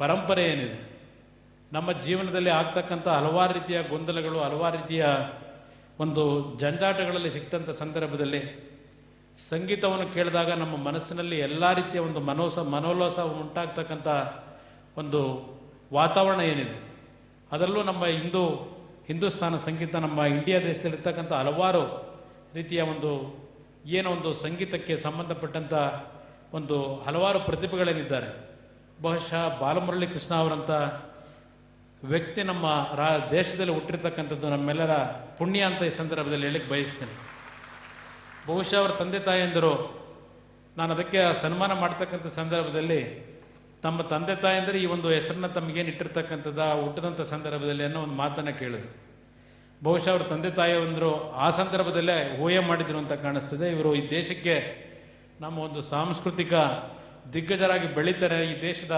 ಪರಂಪರೆ ಏನಿದೆ ನಮ್ಮ ಜೀವನದಲ್ಲಿ ಆಗ್ತಕ್ಕಂಥ ಹಲವಾರು ರೀತಿಯ ಗೊಂದಲಗಳು, ಹಲವಾರು ರೀತಿಯ ಒಂದು ಜಂಜಾಟಗಳಲ್ಲಿ ಸಿಕ್ತಂಥ ಸಂದರ್ಭದಲ್ಲಿ ಸಂಗೀತವನ್ನು ಕೇಳಿದಾಗ ನಮ್ಮ ಮನಸ್ಸಿನಲ್ಲಿ ಎಲ್ಲ ರೀತಿಯ ಒಂದು ಮನೋಲ್ಲಾಸ ಉಂಟಾಗ್ತಕ್ಕಂಥ ಒಂದು ವಾತಾವರಣ ಏನಿದೆ, ಅದರಲ್ಲೂ ನಮ್ಮ ಹಿಂದೂಸ್ತಾನ ಸಂಗೀತ, ನಮ್ಮ ಇಂಡಿಯಾ ದೇಶದಲ್ಲಿರ್ತಕ್ಕಂಥ ಹಲವಾರು ರೀತಿಯ ಒಂದು ಸಂಗೀತಕ್ಕೆ ಸಂಬಂಧಪಟ್ಟಂಥ ಒಂದು ಹಲವಾರು ಪ್ರತಿಭೆಗಳೇನಿದ್ದಾರೆ. ಬಹುಶಃ ಬಾಲಮುರಳಿ ಕೃಷ್ಣ ಅವರಂಥ ವ್ಯಕ್ತಿ ನಮ್ಮ ದೇಶದಲ್ಲಿ ಹುಟ್ಟಿರ್ತಕ್ಕಂಥದ್ದು ನಮ್ಮೆಲ್ಲರ ಪುಣ್ಯ ಅಂತ ಈ ಸಂದರ್ಭದಲ್ಲಿ ಹೇಳಿಕ್ಕೆ ಬಯಸ್ತೇನೆ. ಬಹುಶಃ ಅವರ ತಂದೆ ತಾಯಿಯಂದರು, ನಾನು ಅದಕ್ಕೆ ಸನ್ಮಾನ ಮಾಡ್ತಕ್ಕಂಥ ಸಂದರ್ಭದಲ್ಲಿ ತಮ್ಮ ತಂದೆ ತಾಯಿಯಂದರೆ ಈ ಒಂದು ಹೆಸರನ್ನ ತಮಗೇನು ಇಟ್ಟಿರ್ತಕ್ಕಂಥದ್ದು ಹುಟ್ಟಿದಂಥ ಸಂದರ್ಭದಲ್ಲಿ ಅನ್ನೋ ಒಂದು ಮಾತನ್ನು ಕೇಳಿದ್ರು. ಬಹುಶಃ ಅವ್ರ ತಂದೆ ತಾಯಿಯಂದರು ಆ ಸಂದರ್ಭದಲ್ಲೇ ಊಹೆ ಮಾಡಿದ್ರು ಅಂತ ಕಾಣಿಸ್ತದೆ. ಇವರು ಈ ದೇಶಕ್ಕೆ ನಮ್ಮ ಒಂದು ಸಾಂಸ್ಕೃತಿಕ ದಿಗ್ಗಜರಾಗಿ ಬೆಳೀತಾರೆ, ಈ ದೇಶದ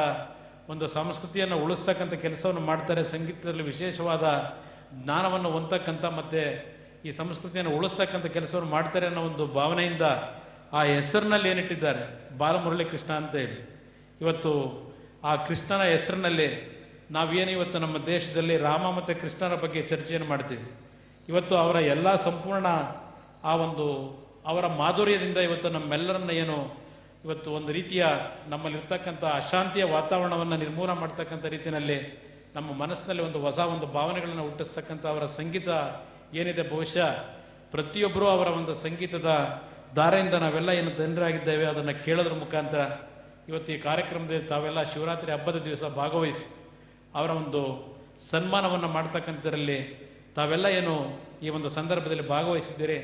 ಒಂದು ಸಂಸ್ಕೃತಿಯನ್ನು ಉಳಿಸ್ತಕ್ಕಂಥ ಕೆಲಸವನ್ನು ಮಾಡ್ತಾರೆ, ಸಂಗೀತದಲ್ಲಿ ವಿಶೇಷವಾದ ಜ್ಞಾನವನ್ನು ಹೊಂದತಕ್ಕಂಥ ಮತ್ತು ಈ ಸಂಸ್ಕೃತಿಯನ್ನು ಉಳಿಸ್ತಕ್ಕಂಥ ಕೆಲಸವನ್ನು ಮಾಡ್ತಾರೆ ಅನ್ನೋ ಒಂದು ಭಾವನೆಯಿಂದ ಆ ಹೆಸರಿನಲ್ಲಿ ಏನಿಟ್ಟಿದ್ದಾರೆ ಬಾಲಮುರಳಿ ಕೃಷ್ಣ ಅಂತ ಹೇಳಿ. ಇವತ್ತು ಆ ಕೃಷ್ಣನ ಹೆಸರಿನಲ್ಲಿ ನಾವೇನು ಇವತ್ತು ನಮ್ಮ ದೇಶದಲ್ಲಿ ರಾಮ ಮತ್ತು ಕೃಷ್ಣನ ಬಗ್ಗೆ ಚರ್ಚೆಯನ್ನು ಮಾಡ್ತೀವಿ. ಇವತ್ತು ಅವರ ಎಲ್ಲ ಸಂಪೂರ್ಣ ಅವರ ಮಾಧುರ್ಯದಿಂದ ಇವತ್ತು ನಮ್ಮೆಲ್ಲರನ್ನ ಇವತ್ತು ಒಂದು ರೀತಿಯ ನಮ್ಮಲ್ಲಿರ್ತಕ್ಕಂಥ ಅಶಾಂತಿಯ ವಾತಾವರಣವನ್ನು ನಿರ್ಮೂಲನೆ ಮಾಡ್ತಕ್ಕಂಥ ರೀತಿಯಲ್ಲಿ ನಮ್ಮ ಮನಸ್ಸಿನಲ್ಲಿ ಒಂದು ಭಾವನೆಗಳನ್ನು ಹುಟ್ಟಿಸ್ತಕ್ಕಂಥ ಅವರ ಸಂಗೀತ ಏನಿದೆ, ಬಹುಶಃ ಪ್ರತಿಯೊಬ್ಬರೂ ಅವರ ಒಂದು ಸಂಗೀತದ ಧಾರೆಯಿಂದ ನಾವೆಲ್ಲ ಏನು ಧನ್ಯರಾಗಿದ್ದೇವೆ ಅದನ್ನು ಕೇಳೋದ್ರ ಮುಖಾಂತರ ಇವತ್ತು ಈ ಕಾರ್ಯಕ್ರಮದಲ್ಲಿ ತಾವೆಲ್ಲ ಶಿವರಾತ್ರಿ ಹಬ್ಬದ ದಿವಸ ಭಾಗವಹಿಸಿ ಅವರ ಒಂದು ಸನ್ಮಾನವನ್ನು ಮಾಡ್ತಕ್ಕಂಥದ್ರಲ್ಲಿ ತಾವೆಲ್ಲ ಏನು ಈ ಒಂದು ಸಂದರ್ಭದಲ್ಲಿ ಭಾಗವಹಿಸಿದ್ದೀರಿ.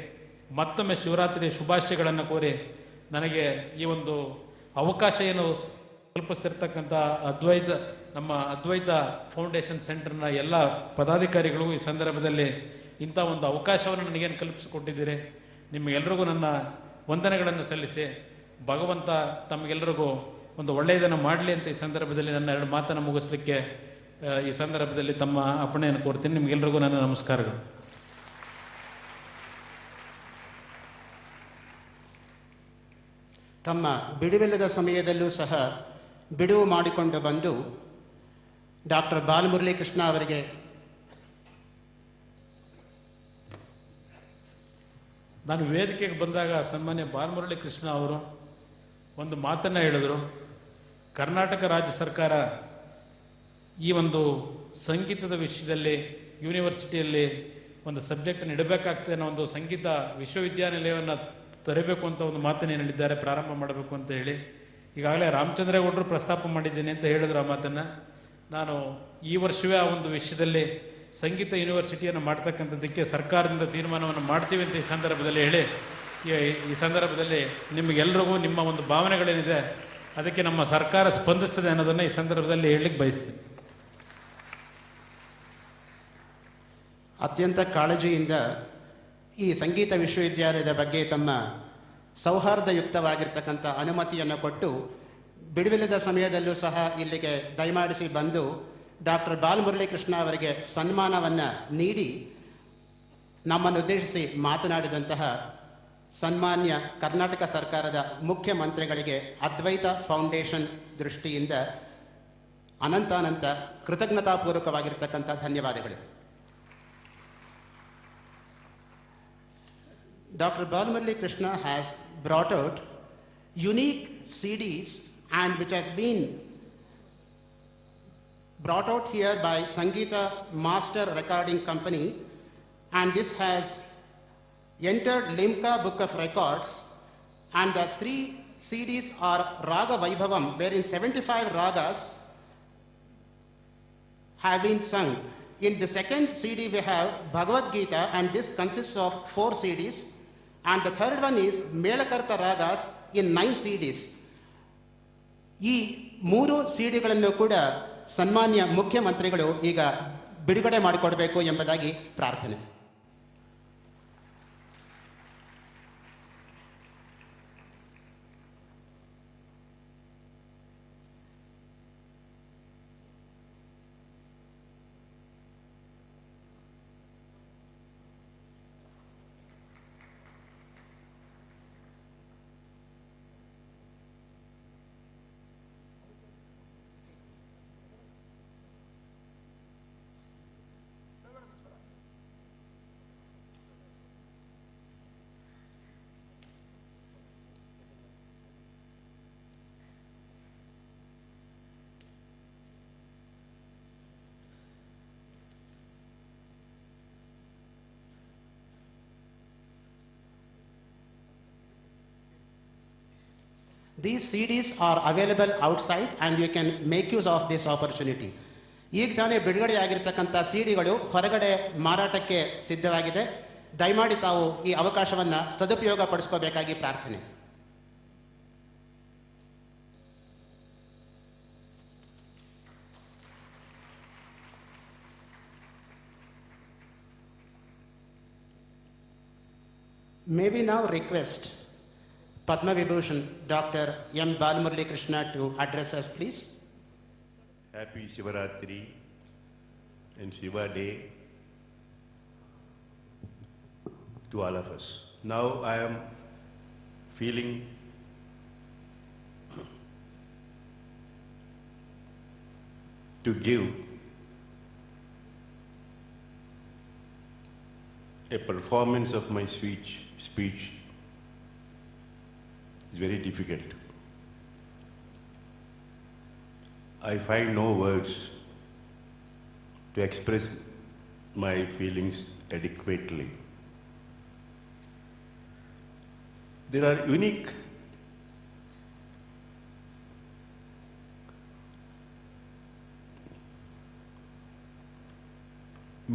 ಮತ್ತೊಮ್ಮೆ ಶಿವರಾತ್ರಿ ಶುಭಾಶಯಗಳನ್ನು ಕೋರಿ ನನಗೆ ಈ ಒಂದು ಅವಕಾಶ ಏನು ಕಲ್ಪಿಸ್ತಿರ್ತಕ್ಕಂಥ ನಮ್ಮ ಅದ್ವೈತ ಫೌಂಡೇಶನ್ ಸೆಂಟರ್ನ ಎಲ್ಲ ಪದಾಧಿಕಾರಿಗಳಿಗೂ ಈ ಸಂದರ್ಭದಲ್ಲಿ ಇಂಥ ಒಂದು ಅವಕಾಶವನ್ನು ನನಗೇನು ಕಲ್ಪಿಸಿಕೊಟ್ಟಿದ್ದೀರಿ, ನಿಮಗೆಲ್ಲರಿಗೂ ನನ್ನ ವಂದನೆಗಳನ್ನು ಸಲ್ಲಿಸಿ ಭಗವಂತ ತಮಗೆಲ್ಲರಿಗೂ ಒಂದು ಒಳ್ಳೆಯದನ್ನು ಮಾಡಲಿ ಅಂತ ಈ ಸಂದರ್ಭದಲ್ಲಿ ನನ್ನ ಎರಡು ಮಾತನ್ನು ಮುಗಿಸ್ಲಿಕ್ಕೆ ಈ ಸಂದರ್ಭದಲ್ಲಿ ತಮ್ಮ ಅಪ್ಪಣೆಯನ್ನು ಕೋರ್ತೀನಿ. ನಿಮಗೆಲ್ಲರಿಗೂ ನನ್ನ ನಮಸ್ಕಾರಗಳು. ತಮ್ಮ ಬಿಡುವಿಲ್ಲದ ಸಮಯದಲ್ಲೂ ಸಹ ಬಿಡುವು ಮಾಡಿಕೊಂಡು ಬಂದು ಡಾಕ್ಟರ್ ಬಾಲಮುರಳಿ ಕೃಷ್ಣ ಅವರಿಗೆ ನಾನು ವೇದಿಕೆಗೆ ಬಂದಾಗ ಸನ್ಮಾನ್ಯ ಬಾಲಮುರಳಿ ಕೃಷ್ಣ ಅವರು ಒಂದು ಮಾತನ್ನು ಹೇಳಿದರು. ಕರ್ನಾಟಕ ರಾಜ್ಯ ಸರ್ಕಾರ ಈ ಒಂದು ಸಂಗೀತದ ವಿಷಯದಲ್ಲಿ ಯೂನಿವರ್ಸಿಟಿಯಲ್ಲಿ ಒಂದು ಸಬ್ಜೆಕ್ಟನ್ನು ಇಡಬೇಕಾಗ್ತದೆ ಅನ್ನೋ ಒಂದು ಸಂಗೀತ ವಿಶ್ವವಿದ್ಯಾನಿಲಯವನ್ನು ತರಬೇಕು ಅಂತ ಒಂದು ಮಾತನ್ನು ಹೇಳಿದ್ದಾರೆ, ಪ್ರಾರಂಭ ಮಾಡಬೇಕು ಅಂತ ಹೇಳಿ. ಈಗಾಗಲೇ ರಾಮಚಂದ್ರೇಗೌಡರು ಪ್ರಸ್ತಾಪ ಮಾಡಿದ್ದೀನಿ ಅಂತ ಹೇಳಿದ್ರು ಆ ಮಾತನ್ನು. ನಾನು ಈ ವರ್ಷವೇ ಆ ಒಂದು ವಿಷಯದಲ್ಲಿ ಸಂಗೀತ ಯೂನಿವರ್ಸಿಟಿಯನ್ನು ಮಾಡ್ತಕ್ಕಂಥದ್ದಕ್ಕೆ ಸರ್ಕಾರದಿಂದ ತೀರ್ಮಾನವನ್ನು ಮಾಡ್ತೀವಿ ಅಂತ ಈ ಸಂದರ್ಭದಲ್ಲಿ ಹೇಳಿ, ಈ ಸಂದರ್ಭದಲ್ಲಿ ನಿಮಗೆಲ್ರಿಗೂ ನಿಮ್ಮ ಒಂದು ಭಾವನೆಗಳೇನಿದೆ ಅದಕ್ಕೆ ನಮ್ಮ ಸರ್ಕಾರ ಸ್ಪಂದಿಸ್ತದೆ ಅನ್ನೋದನ್ನು ಈ ಸಂದರ್ಭದಲ್ಲಿ ಹೇಳಲಿಕ್ಕೆ ಬಯಸ್ತೀನಿ. ಅತ್ಯಂತ ಕಾಳಜಿಯಿಂದ ಈ ಸಂಗೀತ ವಿಶ್ವವಿದ್ಯಾಲಯದ ಬಗ್ಗೆ ತಮ್ಮ ಸೌಹಾರ್ದಯುಕ್ತವಾಗಿರ್ತಕ್ಕಂಥ ಅನುಮತಿಯನ್ನು ಕೊಟ್ಟು ಬಿಡುವಿಲ್ಲದ ಸಮಯದಲ್ಲೂ ಸಹ ಇಲ್ಲಿಗೆ ದಯಮಾಡಿಸಿ ಬಂದು ಡಾಕ್ಟರ್ ಬಾಲಮುರಳಿ ಕೃಷ್ಣ ಅವರಿಗೆ ಸನ್ಮಾನವನ್ನು ನೀಡಿ ನಮ್ಮನ್ನು ಉದ್ದೇಶಿಸಿ ಮಾತನಾಡಿದಂತಹ ಸನ್ಮಾನ್ಯ ಕರ್ನಾಟಕ ಸರ್ಕಾರದ ಮುಖ್ಯಮಂತ್ರಿಗಳಿಗೆ ಅದ್ವೈತ ಫೌಂಡೇಶನ್ ದೃಷ್ಟಿಯಿಂದ ಅನಂತಾನಂತ ಕೃತಜ್ಞತಾಪೂರ್ವಕವಾಗಿರ್ತಕ್ಕಂಥ ಧನ್ಯವಾದಗಳು. Dr. Balamurali Krishna has brought out unique CDs and which has been brought out here by Sangeeta Master Recording Company, and this has entered Limca Book of Records, and the 3 CDs are Raga Vaibhavam, wherein 75 ragas have been sung. In the second CD we have Bhagavad Gita, and this consists of 4 CDs, and the third one is Melakarta Ragas in 9 CDs. ಈ 3 ಸಿಡಿಗಳನ್ನು ಕೂಡ ಸನ್ಮಾನ್ಯ ಮುಖ್ಯಮಂತ್ರಿಗಳು ಈಗ ಬಿಡುಗಡೆ ಮಾಡಿಕೊಡಬೇಕು ಎಂಬುದಾಗಿ ಪ್ರಾರ್ಥನೆ. These CDs are available outside and you can make use of this opportunity. ಈಗ ತಾನೇ ಬಿಡುಗಡೆ ಆಗಿರ್ತಕ್ಕಂಥ ಸಿಡಿಗಳು ಹೊರಗಡೆ ಮಾರಾಟಕ್ಕೆ ಸಿದ್ಧವಾಗಿದೆ. ದಯಮಾಡಿ ತಾವು ಈ ಅವಕಾಶವನ್ನು ಸದುಪಯೋಗ ಪಡಿಸ್ಕೋಬೇಕಾಗಿ ಪ್ರಾರ್ಥನೆ. May we now request Padma Vibhushan Dr. M. Balamurali Krishna to address us, please. Happy Shivaratri and Shiva Day to all of us. Now I am feeling to give a performance of my speech is very difficult. I find no words to express my feelings adequately. There are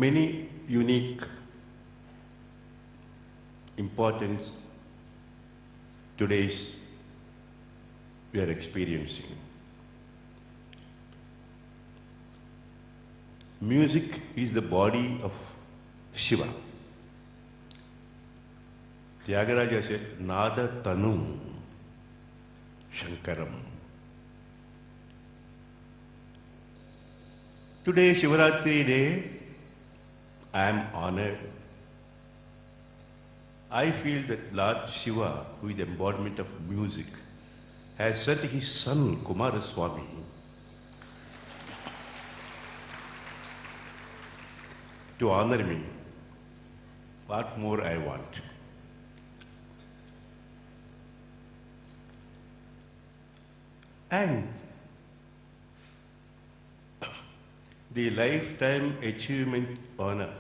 many unique importance today's we are experiencing. Music is the body of Shiva. Tyagaraja said, Nada Tanu Shankaram. Today, Shivaratri Day, I am honored. I feel that Lord Shiva, who is the embodiment of music, has sent his son Kumaraswamy to honor me. What more I want? And the Lifetime Achievement Honor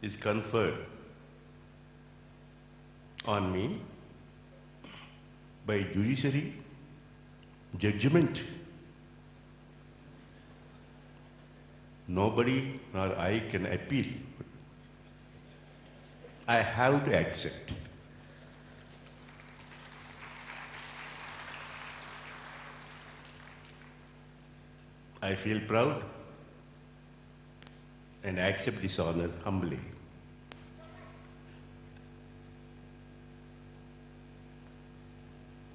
is conferred on me by judiciary judgment. Nobody nor I can appeal. I have to accept. I feel proud and accept this honor humbly.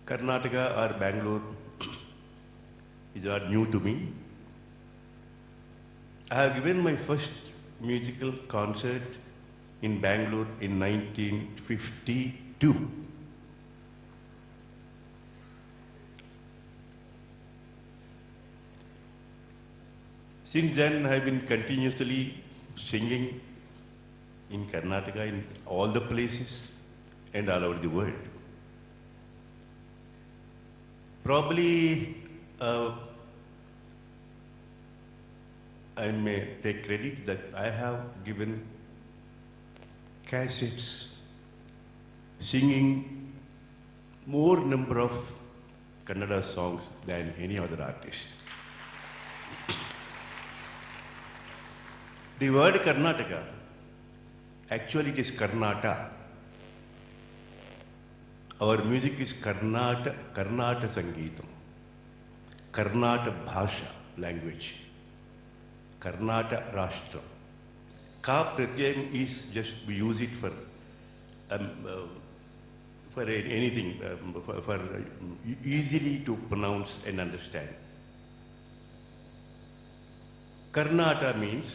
Karnataka or Bangalore is not new to me. I have given my first musical concert in Bangalore in 1952. Since then, I have been continuously singing in Karnataka, in all the places and all over the world. Probably I may take credit that I have given cassettes singing more number of Kannada songs than any other artist. The word Karnataka, actually it is Karnata. Our music is Karnata Sangeetam, Karnata Bhasha language, Karnata Rashtra. Ka Pratyayam is just, we use it for anything, for easily to pronounce and understand. Karnata means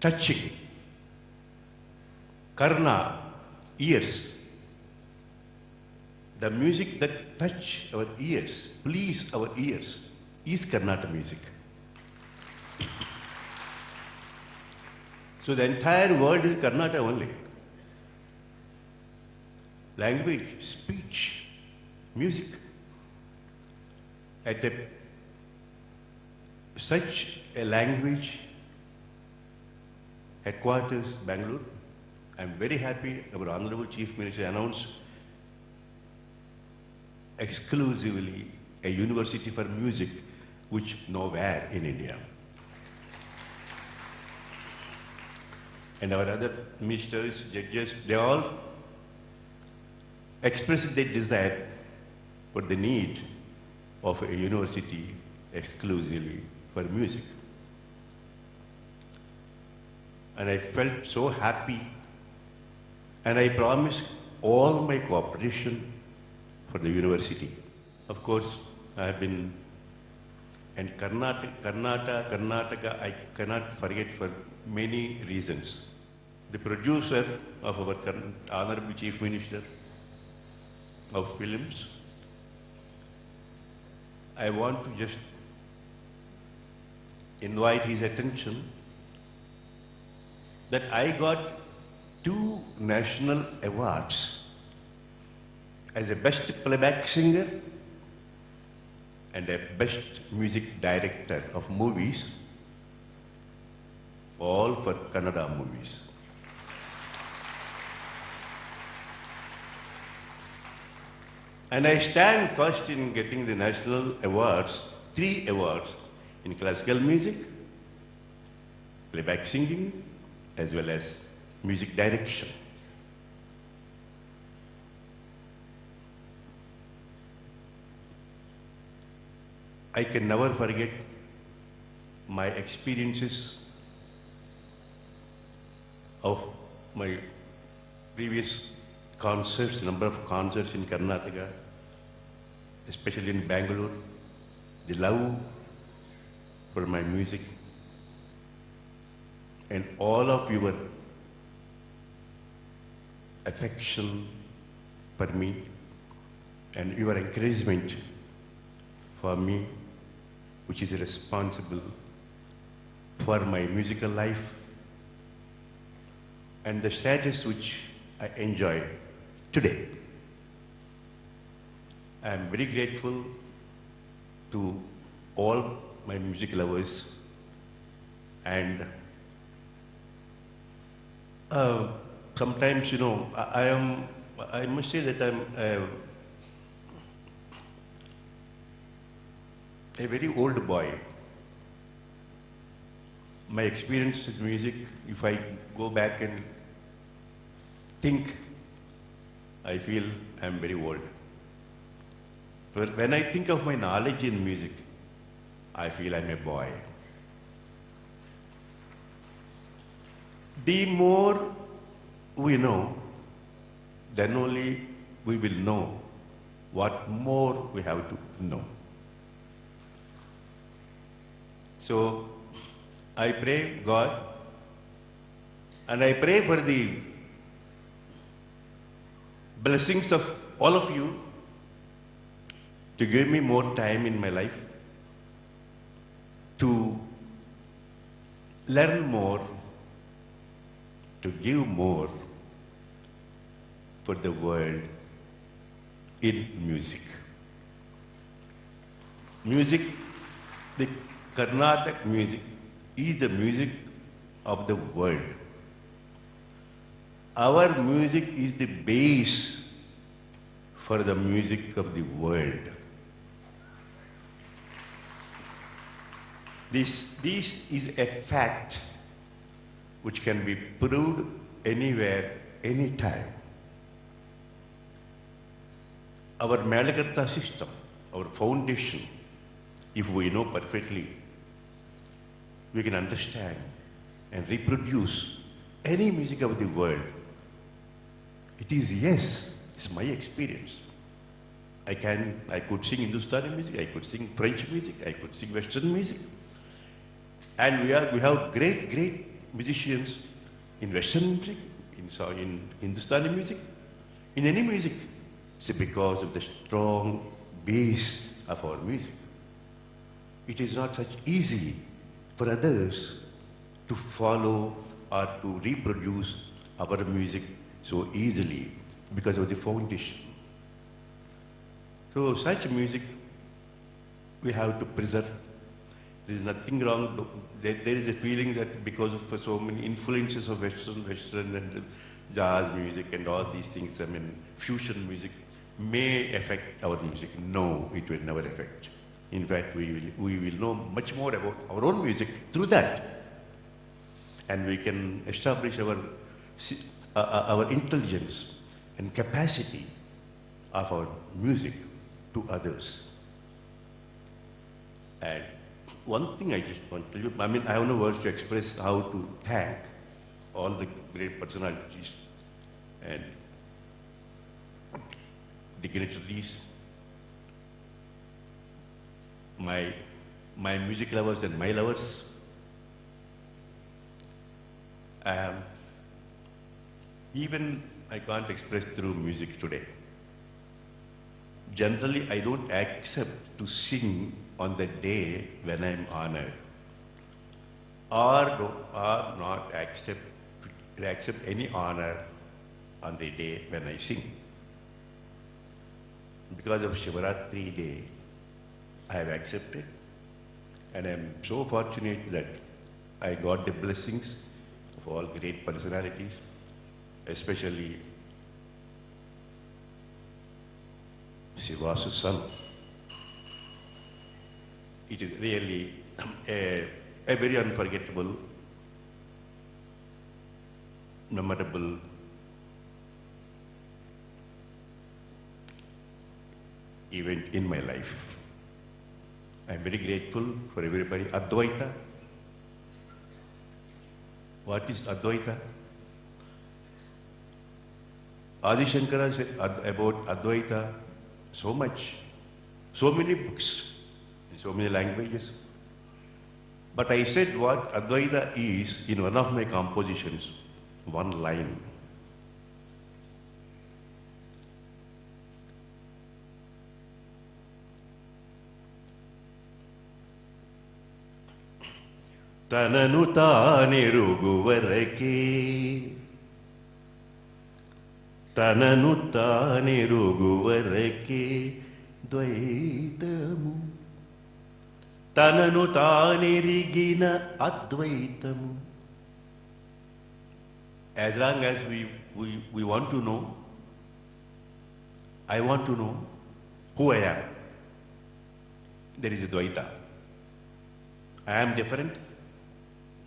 touching. Karna, ears. The music that touch our ears, please our ears, is Karnata music. So the entire world is Karnata only. Language, speech, music. At such a language headquarters, Bangalore, I am very happy our Honorable Chief Minister announced exclusively a university for music, which nowhere in India. And our other ministers, judges, they all expressed their desire for the need of a university exclusively for music. And I felt so happy, and I promised all my cooperation for the university. Of course, I have been, and Karnataka, I cannot forget for many reasons. The producer of our Honorable Chief Minister of Films, I want to just invite his attention that I got 2 national awards as a best playback singer and a best music director of movies, all for Kannada movies. And I stand first in getting the national awards, 3 awards in classical music, playback singing, as well as music direction. I can never forget my experiences of my previous concerts, number of concerts in Karnataka, especially in Bangalore, the love for my music, and all of your affection for me and your encouragement for me, which is responsible for my musical life and the status which I enjoy today. I am very grateful to all my music lovers, and sometimes, I must say that I'm a very old boy. My experience with music, if I go back and think, I feel I'm very old. But when I think of my knowledge in music, I feel I'm a boy. The more we know, then only we will know what more we have to know. So I pray God, and I pray for the blessings of all of you to give me more time in my life to learn more, to give more for the world in music. Music, the Carnatic music, is the music of the world. Our music is the base for the music of the world. This is a fact which can be proved anywhere, anytime. Our Malakarta system, our foundation, if we know perfectly, we can understand and reproduce any music of the world. It is, yes, it's my experience. I could sing Hindustani music, I could sing French music, I could sing Western music. And we have great musicians in Western music, in Hindustani music, in any music. It's because of the strong base of our music. It is not such easy for others to follow or to reproduce our music so easily because of the foundation. So such music we have to preserve. There is nothing wrong. There is a feeling that because of so many influences of Western and jazz music and all these things, fusion music may affect our music. No, it will never affect. In fact, we will know much more about our own music through that. And we can establish our intelligence and capacity of our music to others. And one thing I just want to tell you, I have no words to express how to thank all the great personalities and dignitaries, my music lovers and my lovers. Even I can't express through music today. Generally, I don't accept to sing on the day when I'm honored, or not accept any honor on the day when I sing. Because of Shivaratri day, I have accepted, and I am so fortunate that I got the blessings of all great personalities, especially Siva's son. It is really a very unforgettable, memorable event in my life. I am very grateful for everybody. Advaita. What is Advaita? Adi Shankara said about Advaita so much, so many books, in so many languages. But I said what Advaita is in one of my compositions, one line. ತನನು ತಾನೆರುಗುವರಕೆ ತನನು ತಾನೆರುಗುವರಕೆ ద్వైతము తనను తానెరిగిన అద్వైతము. As long as we want to know, I want to know who I am, there is a Dvaita. I am different,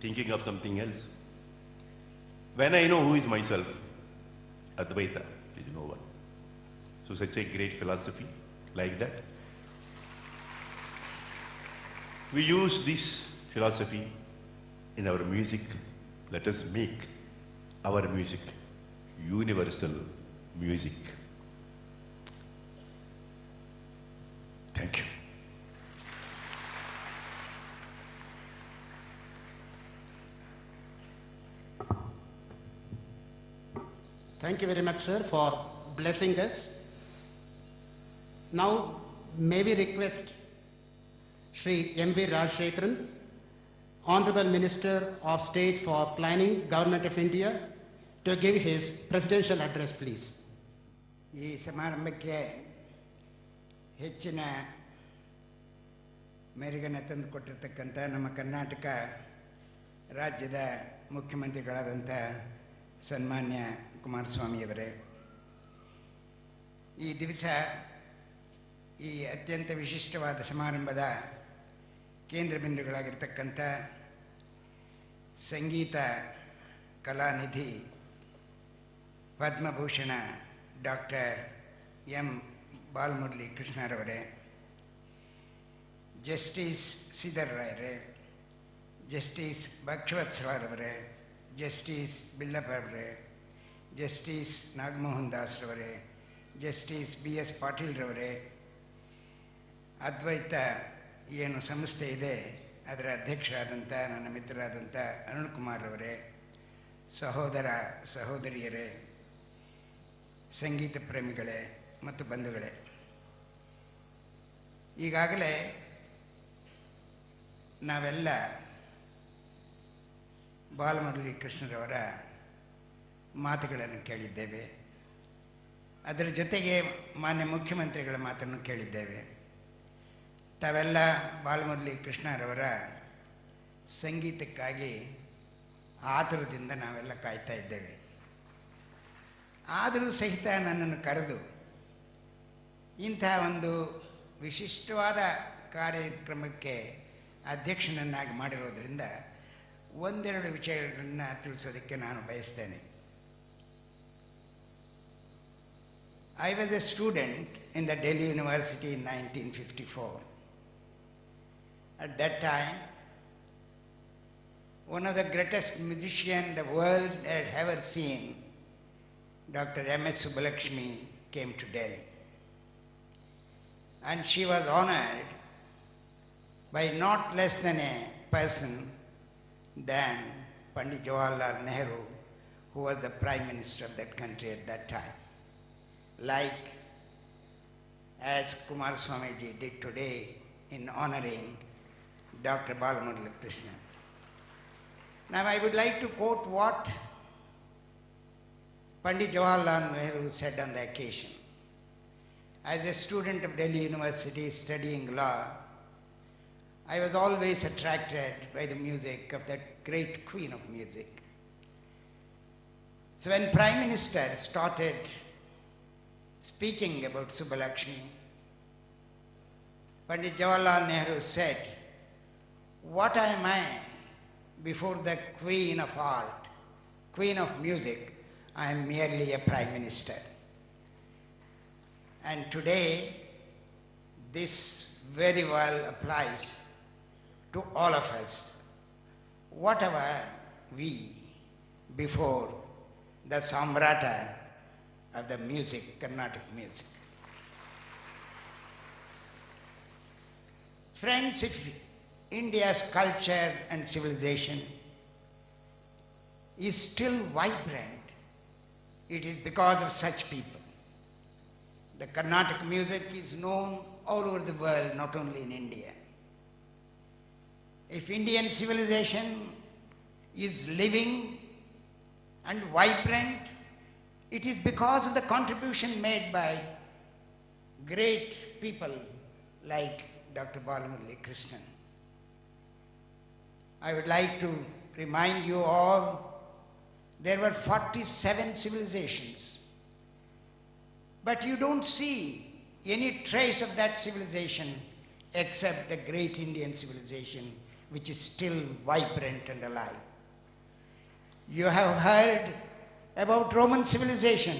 thinking of something else. When I know who is myself, Advaita, there is no one. So such a great philosophy like that. We use this philosophy in our music. Let us make our music universal music. Thank you. Thank you very much, sir, for blessing us. Now, may we request Shri M.V. Rajshekharan, Honorable Minister of State for Planning, Government of India, to give his presidential address, please. ಈ ಸಮಾರಂಭಕ್ಕೆ ಹೆಚ್ಚಿನ ಮೆರುಗನ್ನು ತಂದುಕೊಟ್ಟಿರ್ತಕ್ಕಂಥ ನಮ್ಮ ಕರ್ನಾಟಕ ರಾಜ್ಯದ ಮುಖ್ಯಮಂತ್ರಿಗಳಾದಂಥ ಸನ್ಮಾನ್ಯ ಕುಮಾರಸ್ವಾಮಿಯವರೇ, ಈ ದಿವಸ ಈ ಅತ್ಯಂತ ವಿಶಿಷ್ಟವಾದ ಸಮಾರಂಭದ ಕೇಂದ್ರ ಬಿಂದುಗಳಾಗಿರ್ತಕ್ಕಂಥ ಸಂಗೀತ ಕಲಾನಿಧಿ ಪದ್ಮಭೂಷಣ ಡಾಕ್ಟರ್ ಎಂ ಬಾಲಮುರಳಿ ಕೃಷ್ಣರವರೇ, ಜಸ್ಟಿಸ್ ಶ್ರೀಧರ್ ರಾಯರೇ, ಜಸ್ಟಿಸ್ ಭಕ್ಷವತ್ಸಲರವರೇ, ಜಸ್ಟಿಸ್ ಬಿಲ್ಲಪ್ಪರವರೇ, ಜಸ್ಟಿಸ್ ನಾಗಮೋಹನ್ ದಾಸ್ರವರೇ, ಜಸ್ಟಿಸ್ ಬಿ ಎಸ್ ಪಾಟೀಲ್ರವರೇ, ಅದ್ವೈತ ಏನು ಸಂಸ್ಥೆ ಇದೆ ಅದರ ಅಧ್ಯಕ್ಷರಾದಂಥ ನನ್ನ ಮಿತ್ರರಾದಂಥ ಅರುಣ್ ಕುಮಾರ್ ಅವರೇ, ಸಹೋದರ ಸಹೋದರಿಯರೇ, ಸಂಗೀತ ಪ್ರೇಮಿಗಳೇ ಮತ್ತು ಬಂಧುಗಳೇ, ಈಗಾಗಲೇ ನಾವೆಲ್ಲ ಬಾಲಮುರಳಿ ಕೃಷ್ಣರವರ ಮಾತುಗಳನ್ನು ಕೇಳಿದ್ದೇವೆ. ಅದರ ಜೊತೆಗೆ ಮಾನ್ಯ ಮುಖ್ಯಮಂತ್ರಿಗಳ ಮಾತನ್ನು ಕೇಳಿದ್ದೇವೆ. ತಾವೆಲ್ಲ ಬಾಲಮುರಳಿ ಕೃಷ್ಣರವರ ಸಂಗೀತಕ್ಕಾಗಿ ಆತುರದಿಂದ ನಾವೆಲ್ಲ ಕಾಯ್ತಾ ಇದ್ದೇವೆ. ಆದರೂ ಸಹಿತ ನನ್ನನ್ನು ಕರೆದು ಇಂಥ ಒಂದು ವಿಶಿಷ್ಟವಾದ ಕಾರ್ಯಕ್ರಮಕ್ಕೆ ಅಧ್ಯಕ್ಷನನ್ನಾಗಿ ಮಾಡಿರೋದ್ರಿಂದ ಒಂದೆರಡು ವಿಷಯಗಳನ್ನು ತಿಳಿಸೋದಕ್ಕೆ ನಾನು ಬಯಸ್ತೇನೆ. I was a student in the Delhi University in 1954. At that time, one of the greatest musicians the world had ever seen, Dr. M.S. Subbulakshmi, came to Delhi. And she was honored by not less than a person than Pandit Jawaharlal Nehru, who was the Prime Minister of that country at that time. Like as Kumar Swamiji did today in honoring Dr. Balamurali Krishna. Now I would like to quote what Pandit Jawaharlal Nehru said on the occasion. As a student of Delhi University studying law, I was always attracted by the music of that great queen of music. So when Prime Minister started speaking about Subbulakshmi, Pandit Jawaharlal Nehru said, "What am I before the queen of art, queen of music? I am merely a Prime Minister." And today, this very well applies to all of us. Whatever we before the Samrata of the music, Carnatic music. Friends, if India's culture and civilization is still vibrant, it is because of such people. The Carnatic music is known all over the world, not only in India. If Indian civilization is living and vibrant, it is because of the contribution made by great people like Dr. Balamurali Krishnan. I would like to remind you all, there were 47 civilizations. But you don't see any trace of that civilization except the great Indian civilization, which is still vibrant and alive. You have heard about Roman civilization.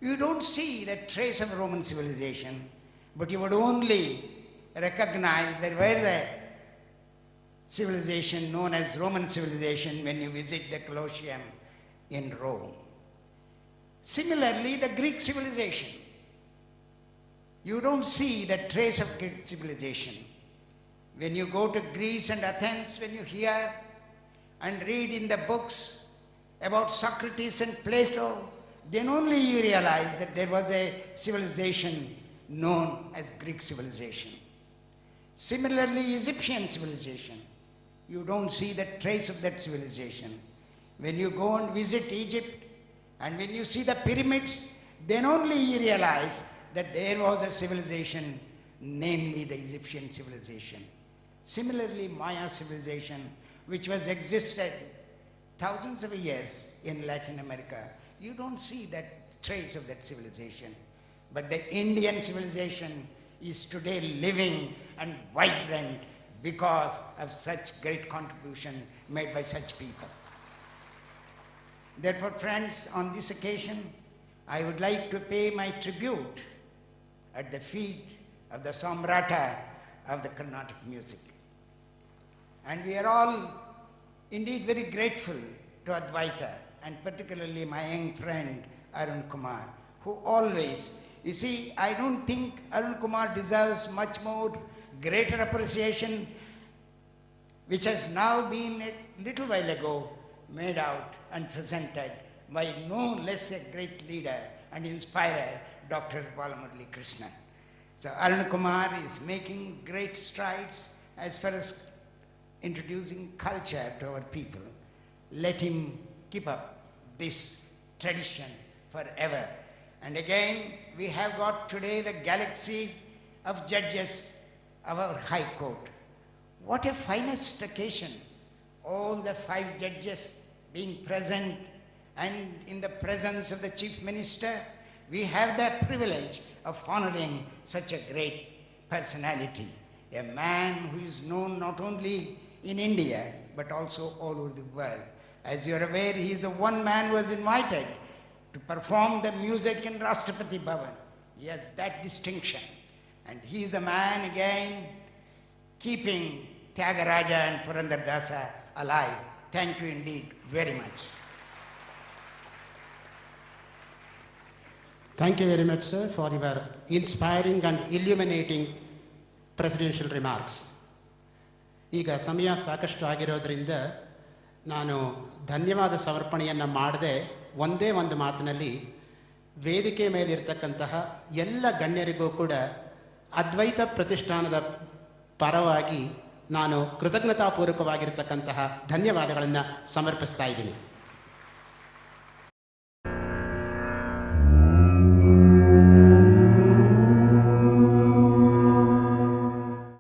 You don't see the trace of Roman civilization, but you would only recognize there was a civilization known as Roman civilization when you visit the Colosseum in Rome. Similarly, the Greek civilization. You don't see the trace of Greek civilization. When you go to Greece and Athens, when you hear and read in the books about Socrates and Plato, then only you realize that there was a civilization known as Greek civilization. Similarly, Egyptian civilization. You don't see the trace of that civilization. When you go and visit Egypt and when you see the pyramids, then only you realize that there was a civilization, namely the Egyptian civilization. Similarly, Maya civilization, which was existed thousands of years in Latin America, you don't see that trace of that civilization. But the Indian civilization is today living and vibrant because of such great contribution made by such people. Therefore, friends, on this occasion, I would like to pay my tribute at the feet of the Samrata of the Carnatic music. And we are all indeed very grateful to Advaita, and particularly my young friend Arun Kumar, who always, you see, I don't think Arun Kumar deserves much more greater appreciation, which has now been a little while ago made out and presented by no less a great leader and inspirer, Dr. Balamurali Krishnan. So Arun Kumar is making great strides as far as introducing culture to our people. Let him keep up this tradition forever. And again, we have got today the galaxy of judges of our High Court. What a finest occasion. All the 5 judges being present, and in the presence of the Chief Minister, we have the privilege of honoring such a great personality. A man who is known not only in India, but also all over the world. As you are aware, he is the one man who was invited to perform the music in Rashtrapati Bhavan. He has that distinction. And he is the man again keeping Tyagaraja and Purandardasa alive. Thank you indeed very much. Thank you very much, sir, for your inspiring and illuminating presidential remarks. ಈಗ ಸಮಯ ಸಾಕಷ್ಟು ಆಗಿರೋದ್ರಿಂದ ನಾನು ಧನ್ಯವಾದ ಸಮರ್ಪಣೆಯನ್ನು ಮಾಡದೆ ಒಂದೇ ಒಂದು ಮಾತಿನಲ್ಲಿ ವೇದಿಕೆ ಮೇಲಿರ್ತಕ್ಕಂತಹ ಎಲ್ಲ ಗಣ್ಯರಿಗೂ ಕೂಡ ಅದ್ವೈತ ಪ್ರತಿಷ್ಠಾನದ ಪರವಾಗಿ ನಾನು ಕೃತಜ್ಞತಾಪೂರ್ವಕವಾಗಿರ್ತಕ್ಕಂತಹ ಧನ್ಯವಾದಗಳನ್ನು ಸಮರ್ಪಿಸ್ತಾ ಇದ್ದೀನಿ.